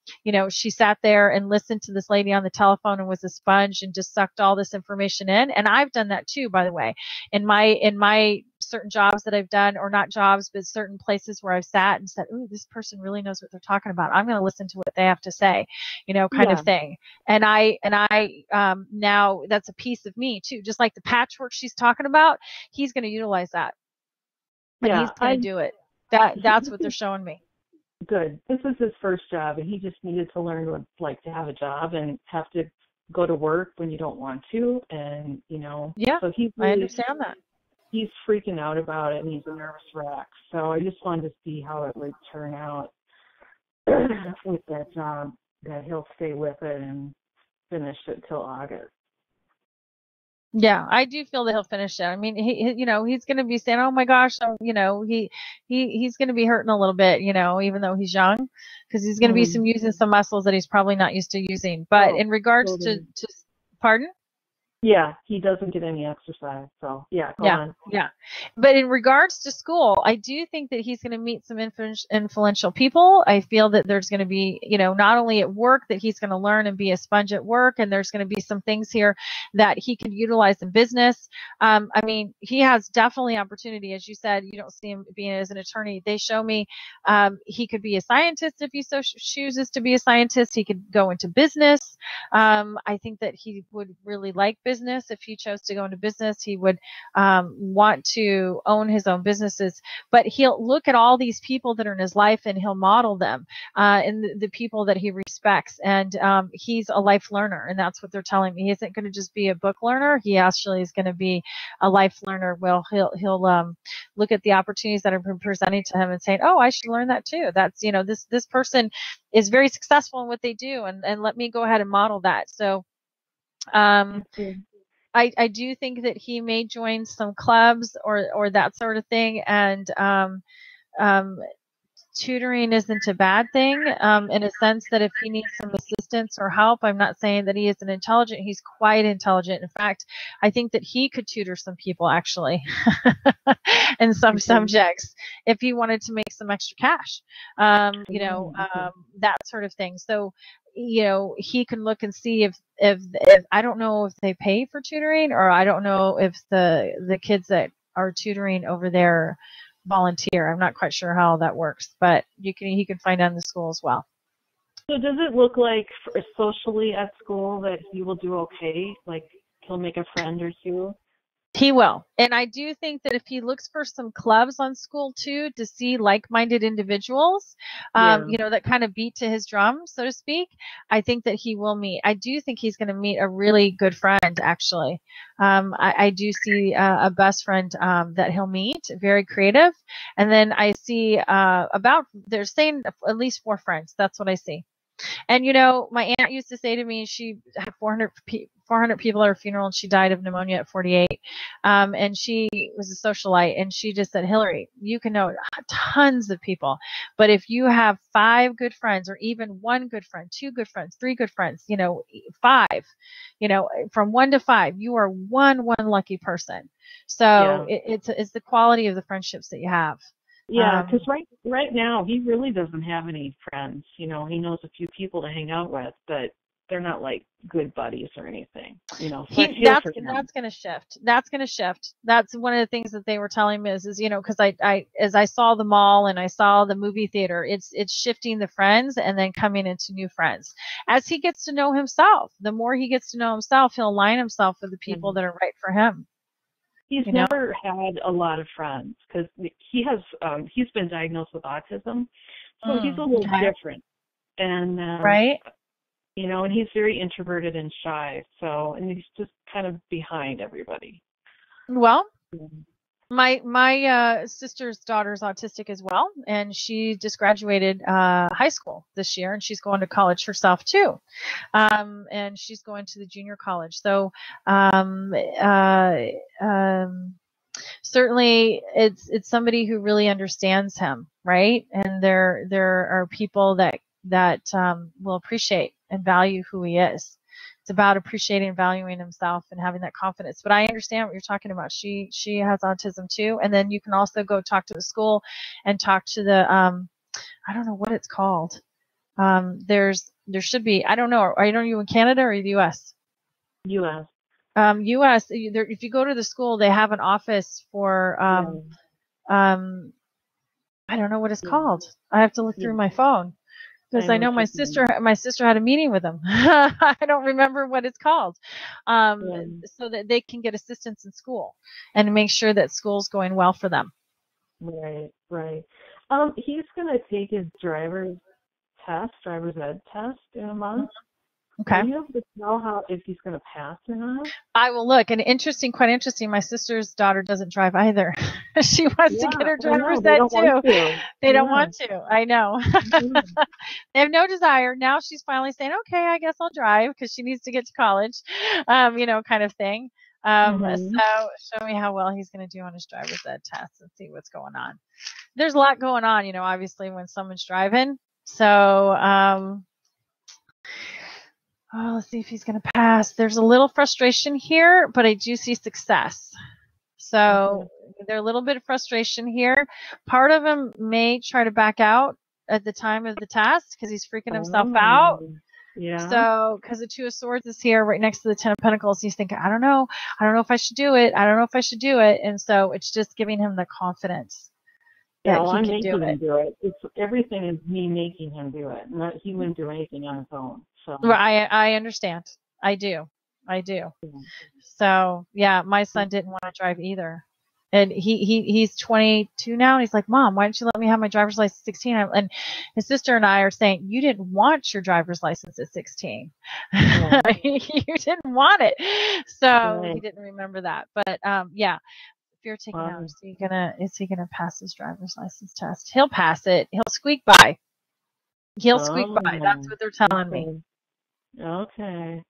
she sat there and listened to this lady on the telephone and was a sponge and just sucked all this information in. And I've done that too, by the way, in my certain jobs that I've done, or not jobs, but certain places where I've sat and said, ooh, this person really knows what they're talking about. I'm going to listen to what they have to say, kind of thing. And I now that's a piece of me too, just like the patchwork she's talking about. He's going to utilize that. And he's going to do it. That's what they're showing me. Good. This is his first job, and he just needed to learn what it's like to have a job and have to go to work when you don't want to. And, yeah, so I understand that. He's freaking out about it, and he's a nervous wreck. So I just wanted to see how it would turn out with that job, that he'll stay with it and finish it till August. Yeah, I do feel that he'll finish it. I mean, he's going to be saying, "Oh my gosh," he's going to be hurting a little bit, even though he's young, because he's going to be using some muscles that he's probably not used to using. But in regards to, pardon? Yeah, he doesn't get any exercise. So, go on. Yeah. But in regards to school, I do think that he's going to meet some influential people. I feel that there's going to be, not only at work, that he's going to learn and be a sponge at work. And there's going to be some things here that he can utilize in business. I mean, he has definitely opportunity. As you said, you don't see him being as an attorney. They show me he could be a scientist if he so chooses to be a scientist. He could go into business. I think that he would really like business. If he chose to go into business, he would want to own his own businesses. But he'll look at all these people that are in his life and he'll model them and the people that he respects. And he's a life learner, and that's what they're telling me. He isn't going to just be a book learner. He actually is going to be a life learner. Well, he'll look at the opportunities that have been presented to him and saying, "Oh, I should learn that too. That's this person is very successful in what they do, and let me go ahead and model that." So. I do think that he may join some clubs or that sort of thing, and tutoring isn't a bad thing in a sense that if he needs some assistance or help, I'm not saying that he isn't intelligent. He's quite intelligent. In fact, I think that he could tutor some people actually in some subjects if he wanted to make some extra cash, that sort of thing. So, he can look and see if I don't know if they pay for tutoring, or I don't know if the kids that are tutoring over there volunteer. I'm not quite sure how that works, but he can find out in the school as well. So does it look like socially at school that he will do okay? Like he'll make a friend or two? He will. And I do think that if he looks for some clubs on school too, to see like-minded individuals, that kind of beat to his drum, so to speak, I think that he will meet. I do think he's going to meet a really good friend, actually. I do see a best friend that he'll meet, very creative. And then I see they're saying at least 4 friends. That's what I see. And, my aunt used to say to me, she had 400 people at her funeral, and she died of pneumonia at 48. And she was a socialite, and she just said, Hillary, you can know tons of people, but if you have 5 good friends, or even 1 good friend, 2 good friends, 3 good friends, 5, from 1 to 5, you are one lucky person. So it's the quality of the friendships that you have. Yeah, because right now he really doesn't have any friends. He knows a few people to hang out with, but they're not like good buddies or anything. So that's going to shift. That's going to shift. That's one of the things that they were telling me is because as I saw the mall and I saw the movie theater, it's shifting the friends and then coming into new friends. As he gets to know himself, the more he gets to know himself, he'll align himself with the people that are right for him. He's never had a lot of friends because he's been diagnosed with autism, so he's a little different, and right, and he's very introverted and shy. So, and he's just kind of behind everybody. Well, my sister's daughter's autistic as well, and she just graduated high school this year, and she's going to college herself too, and she's going to the junior college. So certainly it's somebody who really understands him, right? And there are people that will appreciate and value who he is. It's about appreciating and valuing himself and having that confidence. But I understand what you're talking about. She has autism too. And then you can also go talk to the school and talk to the I don't know what it's called. There should be, I don't know. Are you in Canada or the US? US. US, if you go to the school, they have an office for I don't know what it's called. I have to look through my phone. Because I know my sister had a meeting with them. I don't remember what it's called. So that they can get assistance in school and make sure that school's going well for them. Right. He's going to take his driver's ed test in a month. Okay. Are you able to tell if he's going to pass or not? I will look. And quite interesting, my sister's daughter doesn't drive either. She wants to get her driver's ed too. They don't want to. I know. They have no desire. Now she's finally saying, okay, I guess I'll drive because she needs to get to college, kind of thing. So show me how well he's going to do on his driver's ed test and see what's going on. There's a lot going on, obviously when someone's driving. So, let's see if he's going to pass. There's a little frustration here, but I do see success. So there's a little bit of frustration here. Part of him may try to back out at the time of the test because he's freaking himself out. Yeah. So, because the Two of Swords is here right next to the Ten of Pentacles, he's thinking, I don't know if I should do it. And so it's just giving him the confidence that he can do it. Everything is me making him do it. Not he wouldn't do anything on his own. So I understand. I do. So yeah, my son didn't want to drive either. And he's 22 now, and he's like, Mom, why didn't you let me have my driver's license at 16? And his sister and I are saying, you didn't want your driver's license at 16. Yeah. You didn't want it. So he didn't remember that. But yeah, fear taken out. Is he gonna pass his driver's license test? He'll pass it. He'll squeak by. That's what they're telling me. Okay.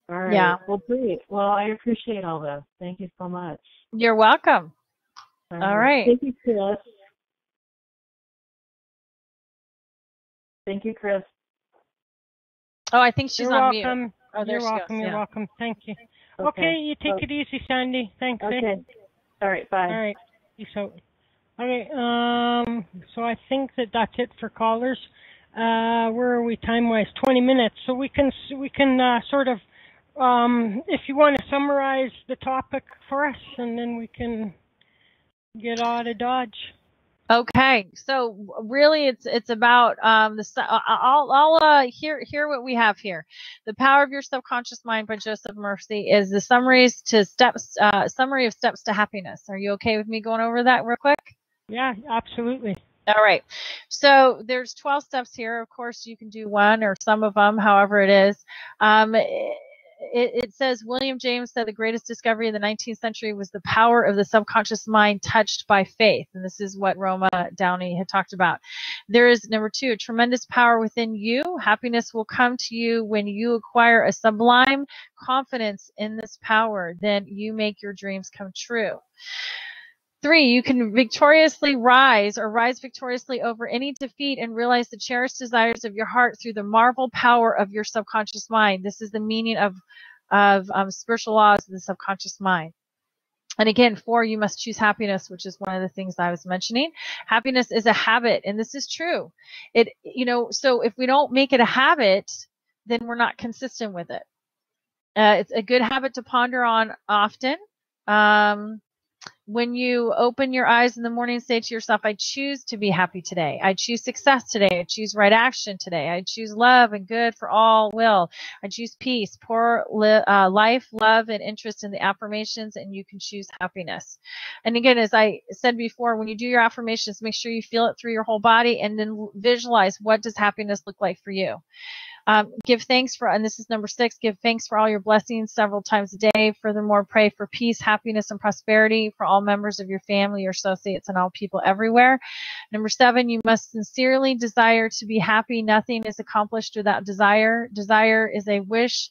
All right. Yeah. Well, great. Well, I appreciate all this. Thank you so much. You're welcome. All right. Thank you, Chris. Thank you, Chris. Oh, I think she's on mute. Oh, there she goes. You're welcome. Thank you. Okay, you take it easy, Sandy. Thanks. Okay. All right. Bye. All right. Peace out. Okay. So I think that's it for callers. Where are we time-wise? 20 minutes. So we can sort of, if you want to summarize the topic for us, and then we can get out of Dodge. Okay, so really, it's about I'll hear what we have here. The Power of Your Subconscious Mind by Joseph Murphy is the summary of steps to happiness. Are you okay with me going over that real quick? Yeah, absolutely. All right. So there's 12 steps here. Of course, you can do one or some of them, however it is. It says William James said the greatest discovery of the 19th century was the power of the subconscious mind touched by faith. And this is what Roma Downey had talked about. There is, number 2, a tremendous power within you. Happiness will come to you when you acquire a sublime confidence in this power. Then you make your dreams come true. 3, you can victoriously rise victoriously over any defeat and realize the cherished desires of your heart through the marvel power of your subconscious mind. This is the meaning of spiritual laws of the subconscious mind. And again, 4, you must choose happiness, which is one of the things I was mentioning. Happiness is a habit, and this is true. So if we don't make it a habit, then we're not consistent with it. It's a good habit to ponder on often. When you open your eyes in the morning, say to yourself, I choose to be happy today. I choose success today. I choose right action today. I choose love and good for all will. I choose peace, pour life, love, and interest in the affirmations, and you can choose happiness. And again, as I said before, when you do your affirmations, make sure you feel it through your whole body and then visualize what does happiness look like for you. Give thanks for, and this is number 6, give thanks for all your blessings several times a day. Furthermore, pray for peace, happiness, and prosperity for all members of your family, your associates, and all people everywhere. Number 7, you must sincerely desire to be happy. Nothing is accomplished without desire. Desire is a wish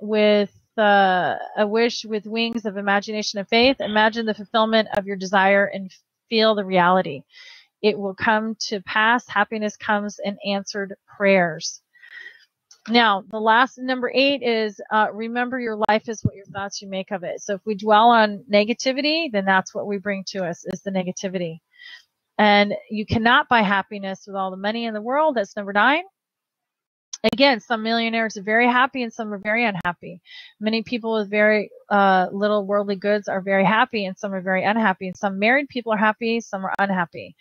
with a wish with wings of imagination and faith. Imagine the fulfillment of your desire and feel the reality. It will come to pass. Happiness comes in answered prayers. Now, the last, number 8 is remember your life is what your thoughts you make of it. So if we dwell on negativity, then that's what we bring to us, is the negativity. And you cannot buy happiness with all the money in the world. That's number 9. Again, some millionaires are very happy and some are very unhappy. Many people with very little worldly goods are very happy and some are very unhappy. And some married people are happy, some are unhappy.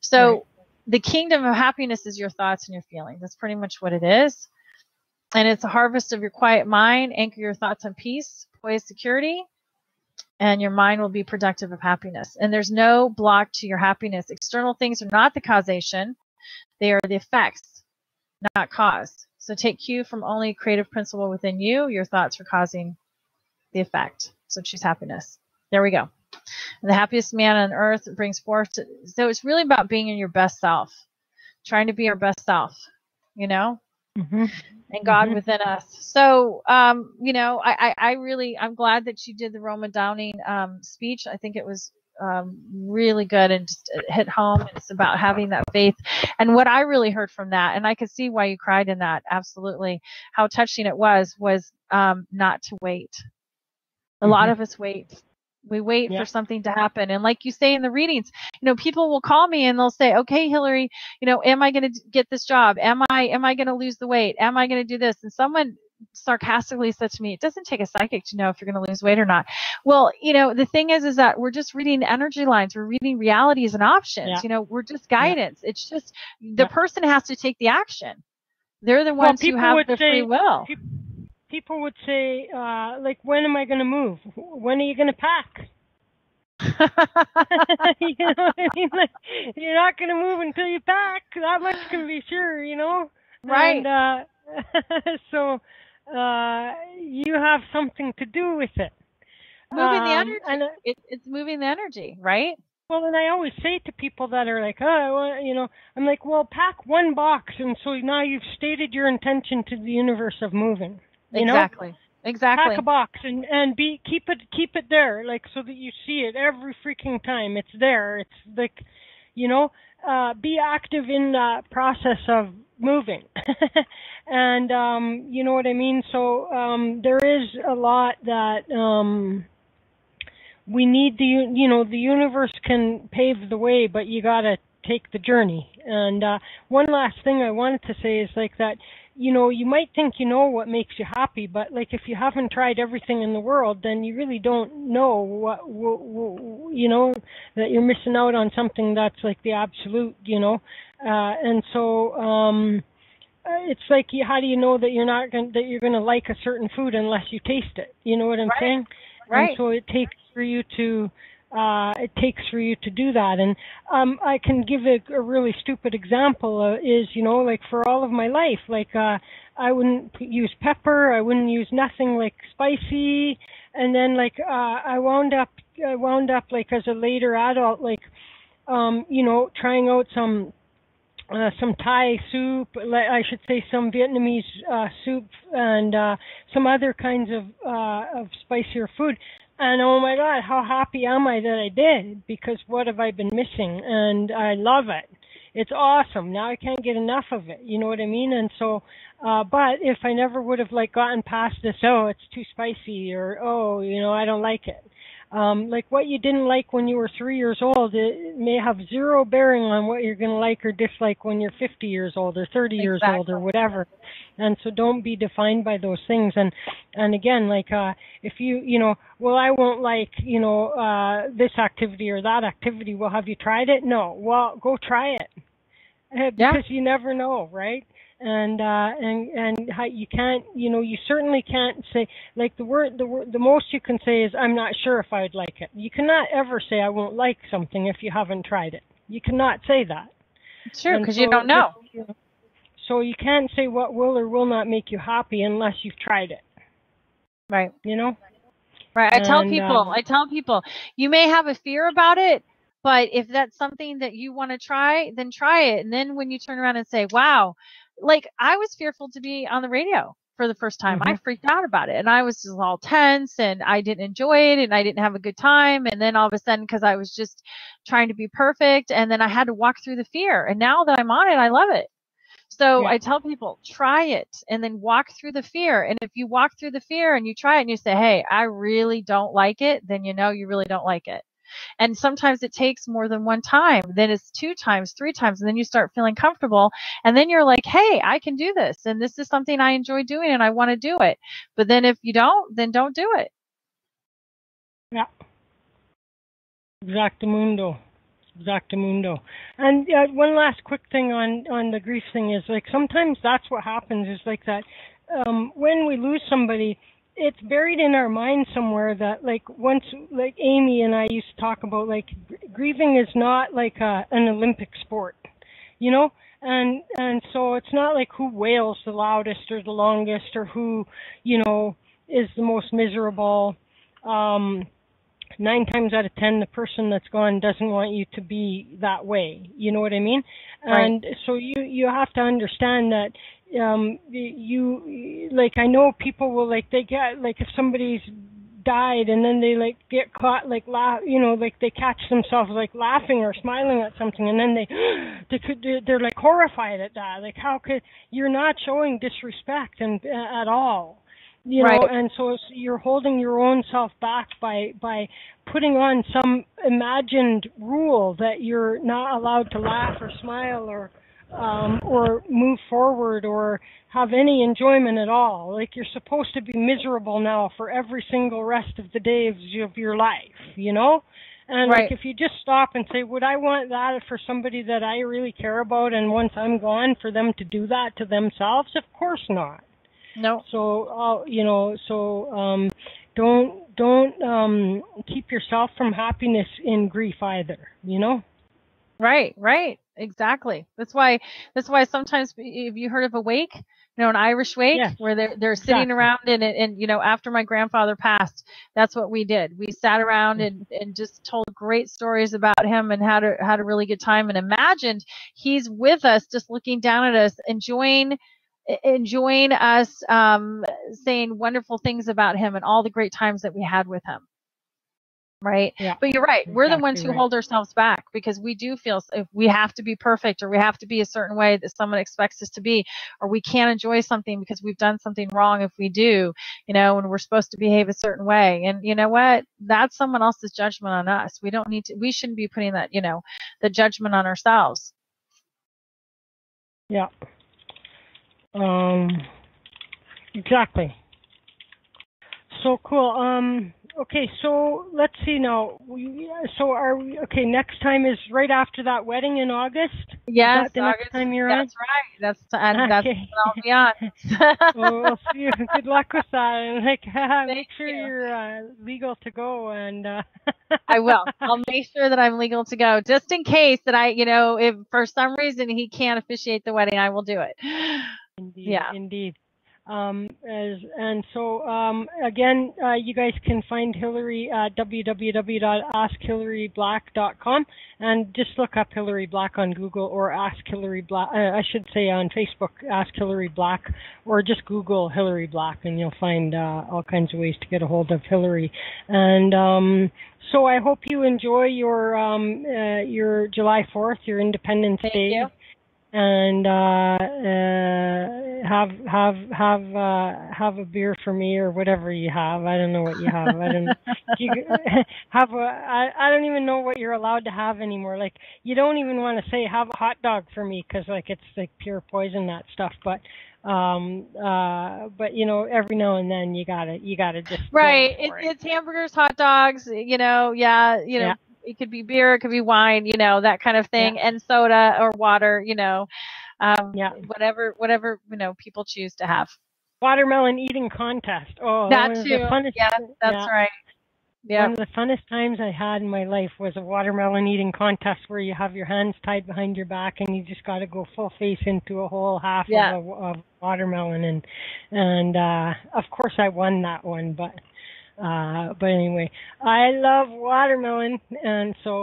So right. The kingdom of happiness is your thoughts and your feelings. That's pretty much what it is. And it's a harvest of your quiet mind. Anchor your thoughts on peace, poise, security, and your mind will be productive of happiness. And there's no block to your happiness. External things are not the causation. They are the effects, not cause. So take cue from only creative principle within you. Your thoughts are causing the effect. So choose happiness. There we go. And the happiest man on earth brings forth. So it's really about being in your best self, trying to be our best self, you know? Mm-hmm. And God within us. So, you know, I'm glad that you did the Roma Downey speech. I think it was really good and just hit home. It's about having that faith. And what I really heard from that, and I could see why you cried in that, absolutely, how touching it was not to wait. A lot of us wait. We wait for something to happen. And like you say in the readings, you know, people will call me and they'll say, okay, Hillary, you know, am I going to get this job? Am I going to lose the weight? Am I going to do this? And someone sarcastically said to me, it doesn't take a psychic to know if you're going to lose weight or not. Well, you know, the thing is that we're just reading energy lines. We're reading realities and options. Yeah. You know, we're just guidance. Yeah. It's just the person has to take the action. They're the ones who have the free will. People would say, like, when am I going to move? When are you going to pack? You know what I mean? Like, you're not going to move until you pack. That much can be sure, you know? Right. And so you have something to do with it. Moving the energy. And it's moving the energy, right? Well, and I always say to people that are like, oh, well, you know, I'm like, well, pack one box, and so now you've stated your intention to the universe of moving. Exactly. Pack a box and keep it there, like, so that you see it every freaking time. It's there. It's like, you know, be active in the process of moving. And you know what I mean? So there is a lot that we need. The universe can pave the way, but you gotta take the journey. And one last thing I wanted to say is like that. You know, you might think you know what makes you happy, but like if you haven't tried everything in the world, then you really don't know what you know, that you're missing out on something that's like the absolute, you know. And so it's like, how do you know that you're going to like a certain food unless you taste it? You know what I'm saying? Right. And so it takes for you to do that. And I can give a really stupid example is, you know, like for all of my life, like I wouldn't use pepper, I wouldn't use nothing like spicy, and then like I wound up like as a later adult, like you know, trying out some Thai soup, I should say some Vietnamese soup, and some other kinds of spicier food. And oh my God, how happy am I that I did? Because what have I been missing? And I love it. It's awesome. Now I can't get enough of it. You know what I mean? And so, but if I never would have like gotten past this, oh, it's too spicy, or oh, you know, I don't like it. Like what you didn't like when you were 3 years old, it may have zero bearing on what you're going to like or dislike when you're 50 years old or 30 years old or whatever. And so don't be defined by those things. And again, like, if you know, well, I won't like, you know, this activity or that activity. Well, have you tried it? No. Well, go try it. Because you never know, right? And you can't, you know, you certainly can't say, like the most you can say is, I'm not sure if I'd like it. You cannot ever say I won't like something if you haven't tried it. You cannot say that. Sure, because you don't know. So you can't say what will or will not make you happy unless you've tried it. Right. You know? Right. I tell people, you may have a fear about it, but if that's something that you want to try, then try it. And then when you turn around and say, wow, like I was fearful to be on the radio. for the first time. I freaked out about it, and I was just all tense, and I didn't enjoy it, and I didn't have a good time. And then all of a sudden, because I was just trying to be perfect, and then I had to walk through the fear. And now that I'm on it, I love it. So I tell people, try it and then walk through the fear. And if you walk through the fear and you try it and you say, hey, I really don't like it, then you know you really don't like it. And sometimes it takes more than one time. Then it's 2 times, 3 times, and then you start feeling comfortable. And then you're like, hey, I can do this. And this is something I enjoy doing and I want to do it. But then if you don't, then don't do it. Yeah. Exactamundo. And one last quick thing on the grief thing is, like, sometimes that's what happens is like that when we lose somebody, it's buried in our mind somewhere that, like, once, like Amy and I used to talk about, like, grieving is not like an Olympic sport, you know? And so it's not like who wails the loudest or the longest or who, you know, is the most miserable. 9 times out of 10, the person that's gone doesn't want you to be that way. You know what I mean? Right. And so you have to understand that you, like, I know people will, like, they get, like, if somebody's died and then they, like, get caught, like, you know, like, they catch themselves, like, laughing or smiling at something, and then they're like horrified at that. Like, how could, you're not showing disrespect at all. You know, right. And so you're holding your own self back by putting on some imagined rule that you're not allowed to laugh or smile or move forward or have any enjoyment at all. Like, you're supposed to be miserable now for every single rest of the days of your life, you know? And right. Like, if you just stop and say, would I want that for somebody that I really care about, and once I'm gone for them to do that to themselves? Of course not. No. So, you know, don't keep yourself from happiness in grief either, you know? Right. Exactly. That's why sometimes, if you heard of a wake, you know, an Irish wake, where they're sitting around and, you know, after my grandfather passed, that's what we did. We sat around and just told great stories about him and had a really good time, and imagined he's with us, just looking down at us, enjoying us, saying wonderful things about him and all the great times that we had with him. Right. Yeah, but you're right. We're the ones who right. hold ourselves back because we do feel if we have to be perfect, or we have to be a certain way that someone expects us to be, or we can't enjoy something because we've done something wrong if we do, you know, when we're supposed to behave a certain way. And you know what? That's someone else's judgment on us. We shouldn't be putting that, you know, the judgment on ourselves. Yeah. Exactly. So cool. Okay, so let's see now. Okay, next time is right after that wedding in August? Yes, is that the August, next time you're on? That's right. That's when I'll be on. Well, we'll see you. Good luck with that. And make sure you. you're legal to go. And I will. I'll make sure that I'm legal to go, just in case that if for some reason he can't officiate the wedding, I will do it. Indeed. Again, you guys can find Hillary at www.askHillaryBlack.com, and just look up Hillary Black on Google, or Ask Hillary Black, I should say on Facebook, Ask Hillary Black, or just Google Hillary Black, and you'll find all kinds of ways to get a hold of Hillary. And so I hope you enjoy your July 4th, your Independence Day. Thank you. And have a beer for me, or whatever you have. I don't know what you have. I don't I don't even know what you're allowed to have anymore. Like, you don't even want to say have a hot dog for me, because like it's like pure poison, that stuff. But you know, every now and then you gotta just right. It's hamburgers, hot dogs. You know, Yeah. It could be beer, it could be wine, you know, that kind of thing, and soda or water, you know, whatever, you know, people choose to have. Watermelon eating contest. Oh, that too. The funnest, that's right. Yeah. One of the funnest times I had in my life was a watermelon eating contest, where you have your hands tied behind your back and you just got to go full face into a whole half of watermelon, and of course I won that one, but anyway, I love watermelon, and so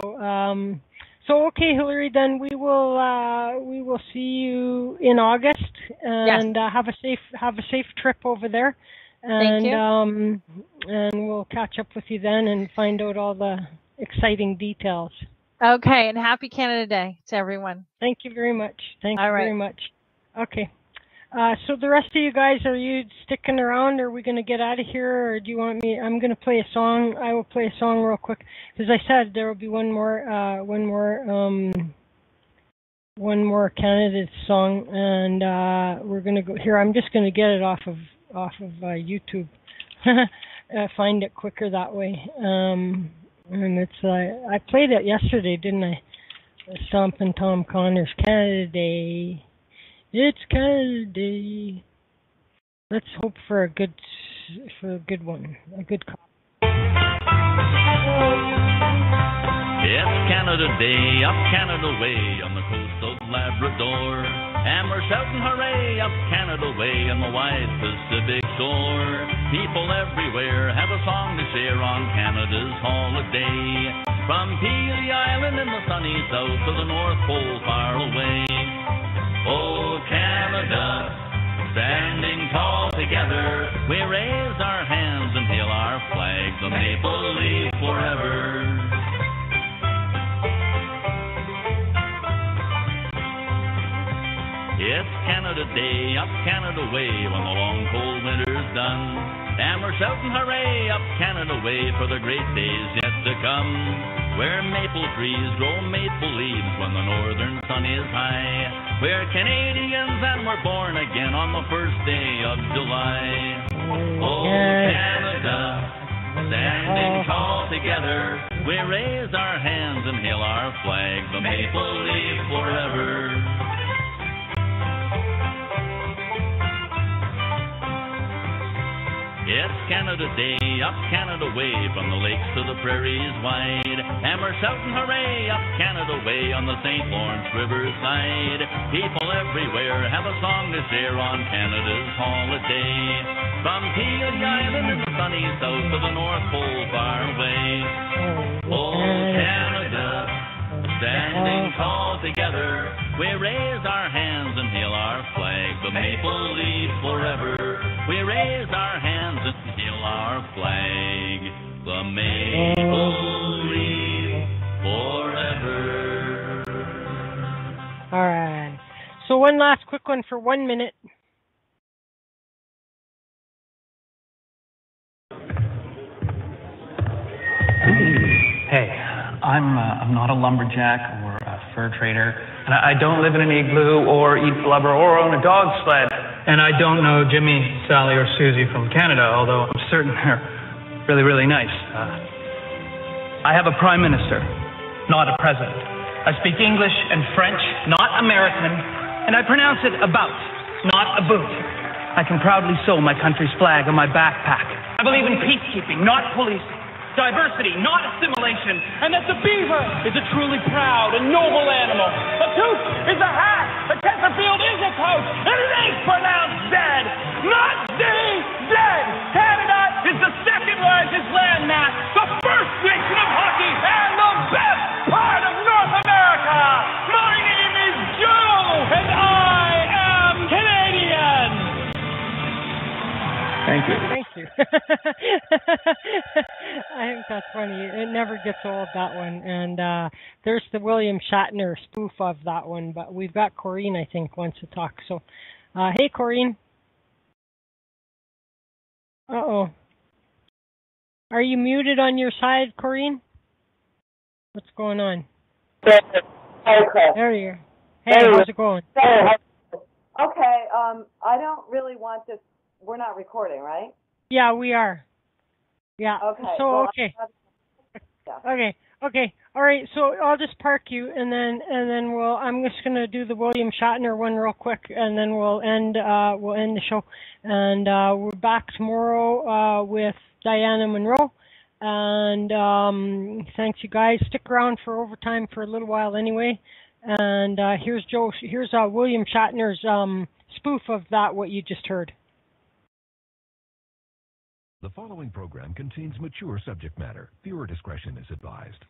So okay, Hillary, then we will see you in August, and have a safe trip over there, and Thank you. And we'll catch up with you then and find out all the exciting details. Okay, and happy Canada Day to everyone. Thank you very much. Thank you right. very much. Okay. So the rest of you guys, are you sticking around? Or are we going to get out of here, or do you want me? I'm going to play a song. I will play a song real quick. As I said, there will be one more candidate song, and we're going to go here. I'm just going to get it off of YouTube. Find it quicker that way. And it's I played it yesterday, didn't I? Stompin' Tom Connor's Canada Day. It's Canada Day. Let's hope for a good one, a good call. It's Canada Day, up Canada way, on the coast of Labrador. And we're shouting hooray, up Canada way, on the wide Pacific shore. People everywhere have a song to share on Canada's holiday. From Peely Island in the sunny south to the North Pole far away. Oh, Canada, standing tall together, we raise our hands and hail our flag, the maple leaf forever. It's Canada Day, up Canada way, when the long cold winter's done. And we're shouting hooray, up Canada way, for the great days yet to come. Where maple trees grow maple leaves when the northern sun is high. We're Canadians and we're born again on the first day of July. Oh, Canada, standing tall together, we raise our hands and hail our flag, the maple leaf forever. It's Canada Day, up Canada way, from the lakes to the prairies wide. And we're shouting hooray, up Canada way, on the St. Lawrence River side. People everywhere have a song to share on Canada's holiday. From Peely Island in the sunny south to the North Pole far away. Oh, Canada, standing tall together, we raise our hands and hail our flag, the maple leaf forever. We raise our hands and hail our flag, the maple leaf forever. All right. So one last quick one for 1 minute. Hey, I'm not a lumberjack or a fur trader, and I don't live in an igloo or eat blubber or own a dog sled. And I don't know Jimmy, Sally, or Susie from Canada, although I'm certain they're really, really nice. I have a prime minister, not a president. I speak English and French, not American, and I pronounce it about, not a boot. I can proudly sew my country's flag on my backpack. I believe in peacekeeping, not policing. Diversity, not assimilation, and that the beaver is a truly proud and noble animal. A toque is a hat, a Chesterfield is a coat, and it ain't pronounced dead, not dead. Canada is the second largest landmass, the first nation of hockey, and the best part of North America. My name is Joe, and I am Canadian. Thank you. I think that's funny. It never gets old, that one. And there's the William Shatner spoof of that one. But we've got Corrine, I think, wants to talk. So, hey, Corrine. Uh-oh. Are you muted on your side, Corrine? What's going on? Okay. There you are. Hey, how's it going? Okay, I don't really want this. We're not recording, right? Yeah, we are. Yeah. Okay. So, well, okay. Yeah. Okay. All right. So I'll just park you, and then I'm just gonna do the William Shatner one real quick, and then we'll end the show, and we're back tomorrow with Diana Monroe, and thanks you guys. Stick around for overtime for a little while anyway, and here's William Shatner's spoof of that what you just heard. The following program contains mature subject matter. Viewer discretion is advised.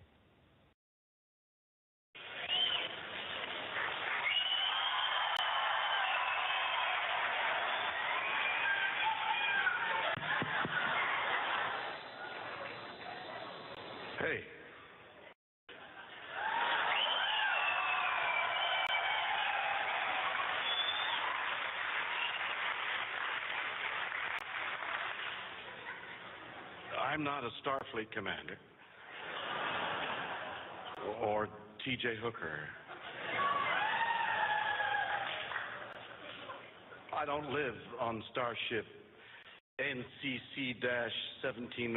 I'm not a Starfleet commander. Or T.J. Hooker. I don't live on Starship NCC-170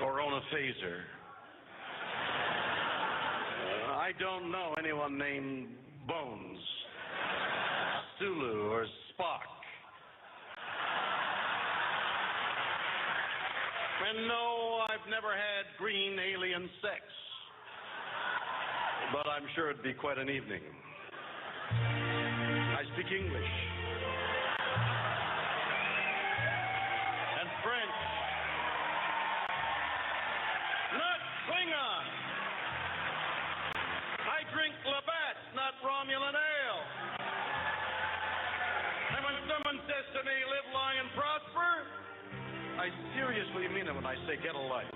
or own a phaser. I don't know anyone named Bones, Sulu, or Spock. And no, I've never had green alien sex. But I'm sure it'd be quite an evening. I speak English. And French. Not Klingon. I drink Labatt's, not Romulan ale. And when someone says to me, live long and prosper, I seriously mean it when I say get a life.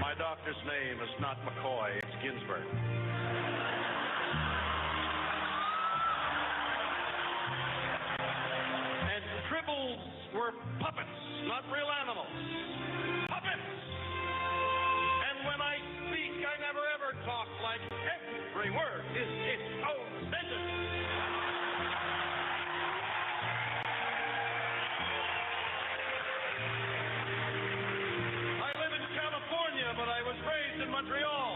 My doctor's name is not McCoy, it's Ginsburg. And tribbles were puppets, not real animals. Puppets! And when I speak, I never ever talk like every word is its own sentence. But I was raised in Montreal.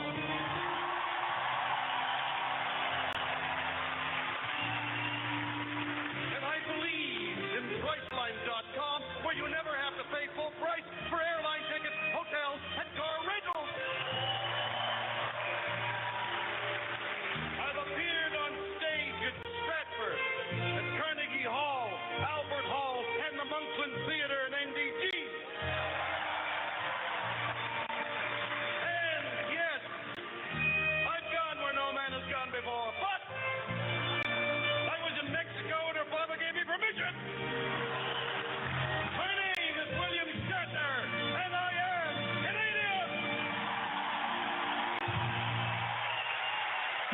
And I believe in Priceline.com, where you never have to pay full price for airline tickets, hotels, and car rentals. I've appeared on stage at Stratford, at Carnegie Hall, Albert Hall, and the Monkland Theater in NDG. Before, but I was in Mexico and her father gave me permission. My name is William Shatner, and I am Canadian.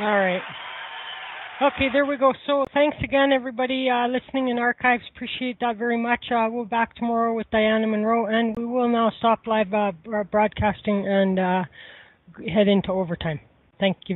All right. Okay, there we go. So thanks again, everybody listening in archives. Appreciate that very much. We'll be back tomorrow with Diana Monroe, and we will now stop live broadcasting and head into overtime. Thank you.